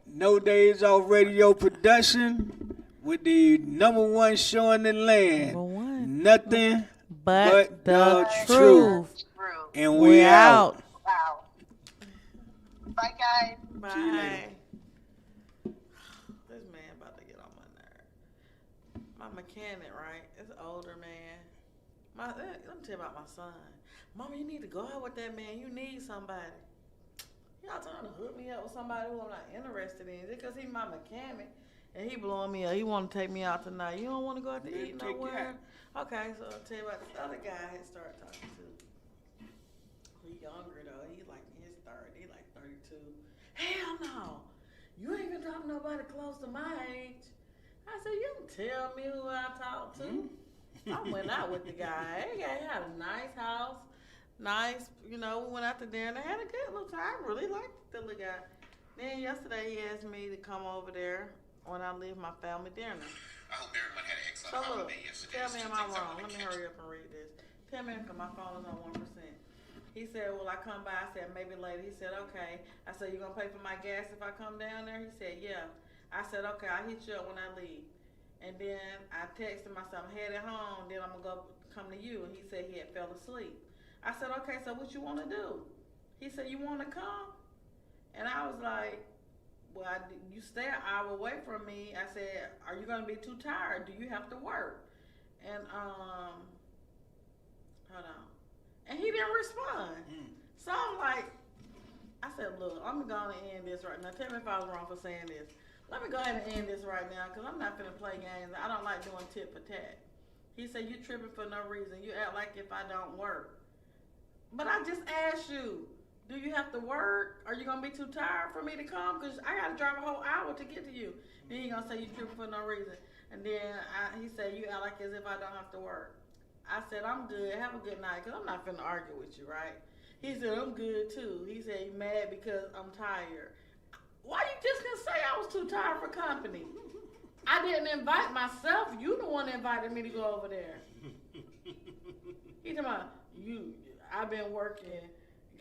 No Days Off Radio Production with the #1 show in the land. #1. Nothing But the truth. truth. True. And We we out. Wow. Bye, guys. Bye. This man about to get on my nerve. My mechanic, right? It's an older man. Let me tell you about my son. Mama, you need to go out with that man. You need somebody. Y'all trying to hook me up with somebody who I'm not interested in. Just because he's my mechanic and he blowing me up. He want to take me out tonight. You don't want to go out to eat take you nowhere? Okay, so I'll tell you about this other guy I had started talking to. He younger though. He like in his 30s. He like 32. Hell no. You ain't gonna talk to nobody close to my age. I said, you can tell me who I talk to. I went out with the guy. He had a nice house. Nice, we went out to dinner. Had a good little time. I really liked the little guy. Then yesterday he asked me to come over there when I leave my family dinner. I hope everyone had an excellent So look, holiday yesterday. tell me am I Things I wrong? wanna Let me catch hurry up and read this. Tell me because my phone is on 1%. He said, well, I come by. I said, maybe later. He said, okay. I said, you going to pay for my gas if I come down there? He said, yeah. I said, okay, I'll hit you up when I leave. And then I texted myself, I'm headed home, then I'm going to come to you. And he said he had fell asleep. I said, okay, so what you want to do? He said, you want to come? And I was like, well, you stay an hour away from me. I said, are you going to be too tired? Do you have to work? And, hold on. And he didn't respond. So I'm like, I said, look, I'm going to end this right now. Tell me if I was wrong for saying this. Let me go ahead and end this right now because I'm not going to play games. I don't like doing tit for tat. He said, you tripping for no reason. You act like if I don't work. But I just asked you, do you have to work? Are you going to be too tired for me to come? Because I got to drive a whole hour to get to you. Then you're going to say you tripping for no reason. And then he said, you act like as if I don't have to work. I said, I'm good. Have a good night. Because I'm not finna argue with you, right? He said, I'm good, too. He said, you mad because I'm tired. Why you just gonna say I was too tired for company? I didn't invite myself. You the one that invited me to go over there. He talking about, I've been working.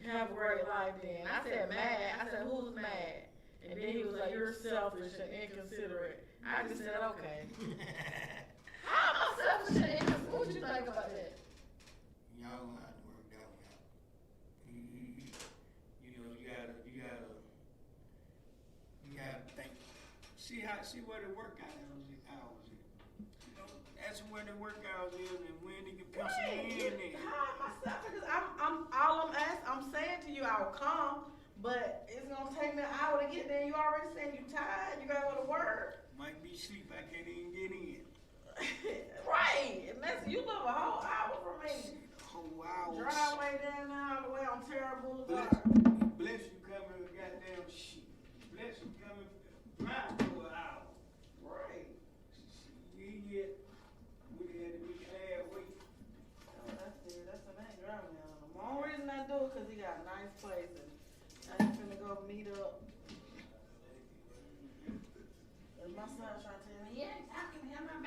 Have a great life then. I said, mad. I said, who's mad? And then he was like, you're selfish and inconsiderate. I just said, okay. How am I selfish and inconsiderate? What you think about that? Y'all gonna have to work that one out. You See where the workout hours is. You know, that's where the workout is and when you can pencil in there. Myself, because I'm saying to you, I'll come, but it's gonna take me an hour to get there. You already saying you tired. You gotta go to work. Might be sleep. I can't even get in. Right, and that's you live a whole hour from me. Whole hour. Driveway down now all the way on Terra Boulevard. Bless you coming with goddamn shit. Bless you coming drive for an hour. Right. You ain't yet. We had to be halfway. Oh, that's it. That's an ain't driving on him. The only reason I do it because he got a nice place and I ain't finna go meet up. And my son trying to tell me, yeah, I can have my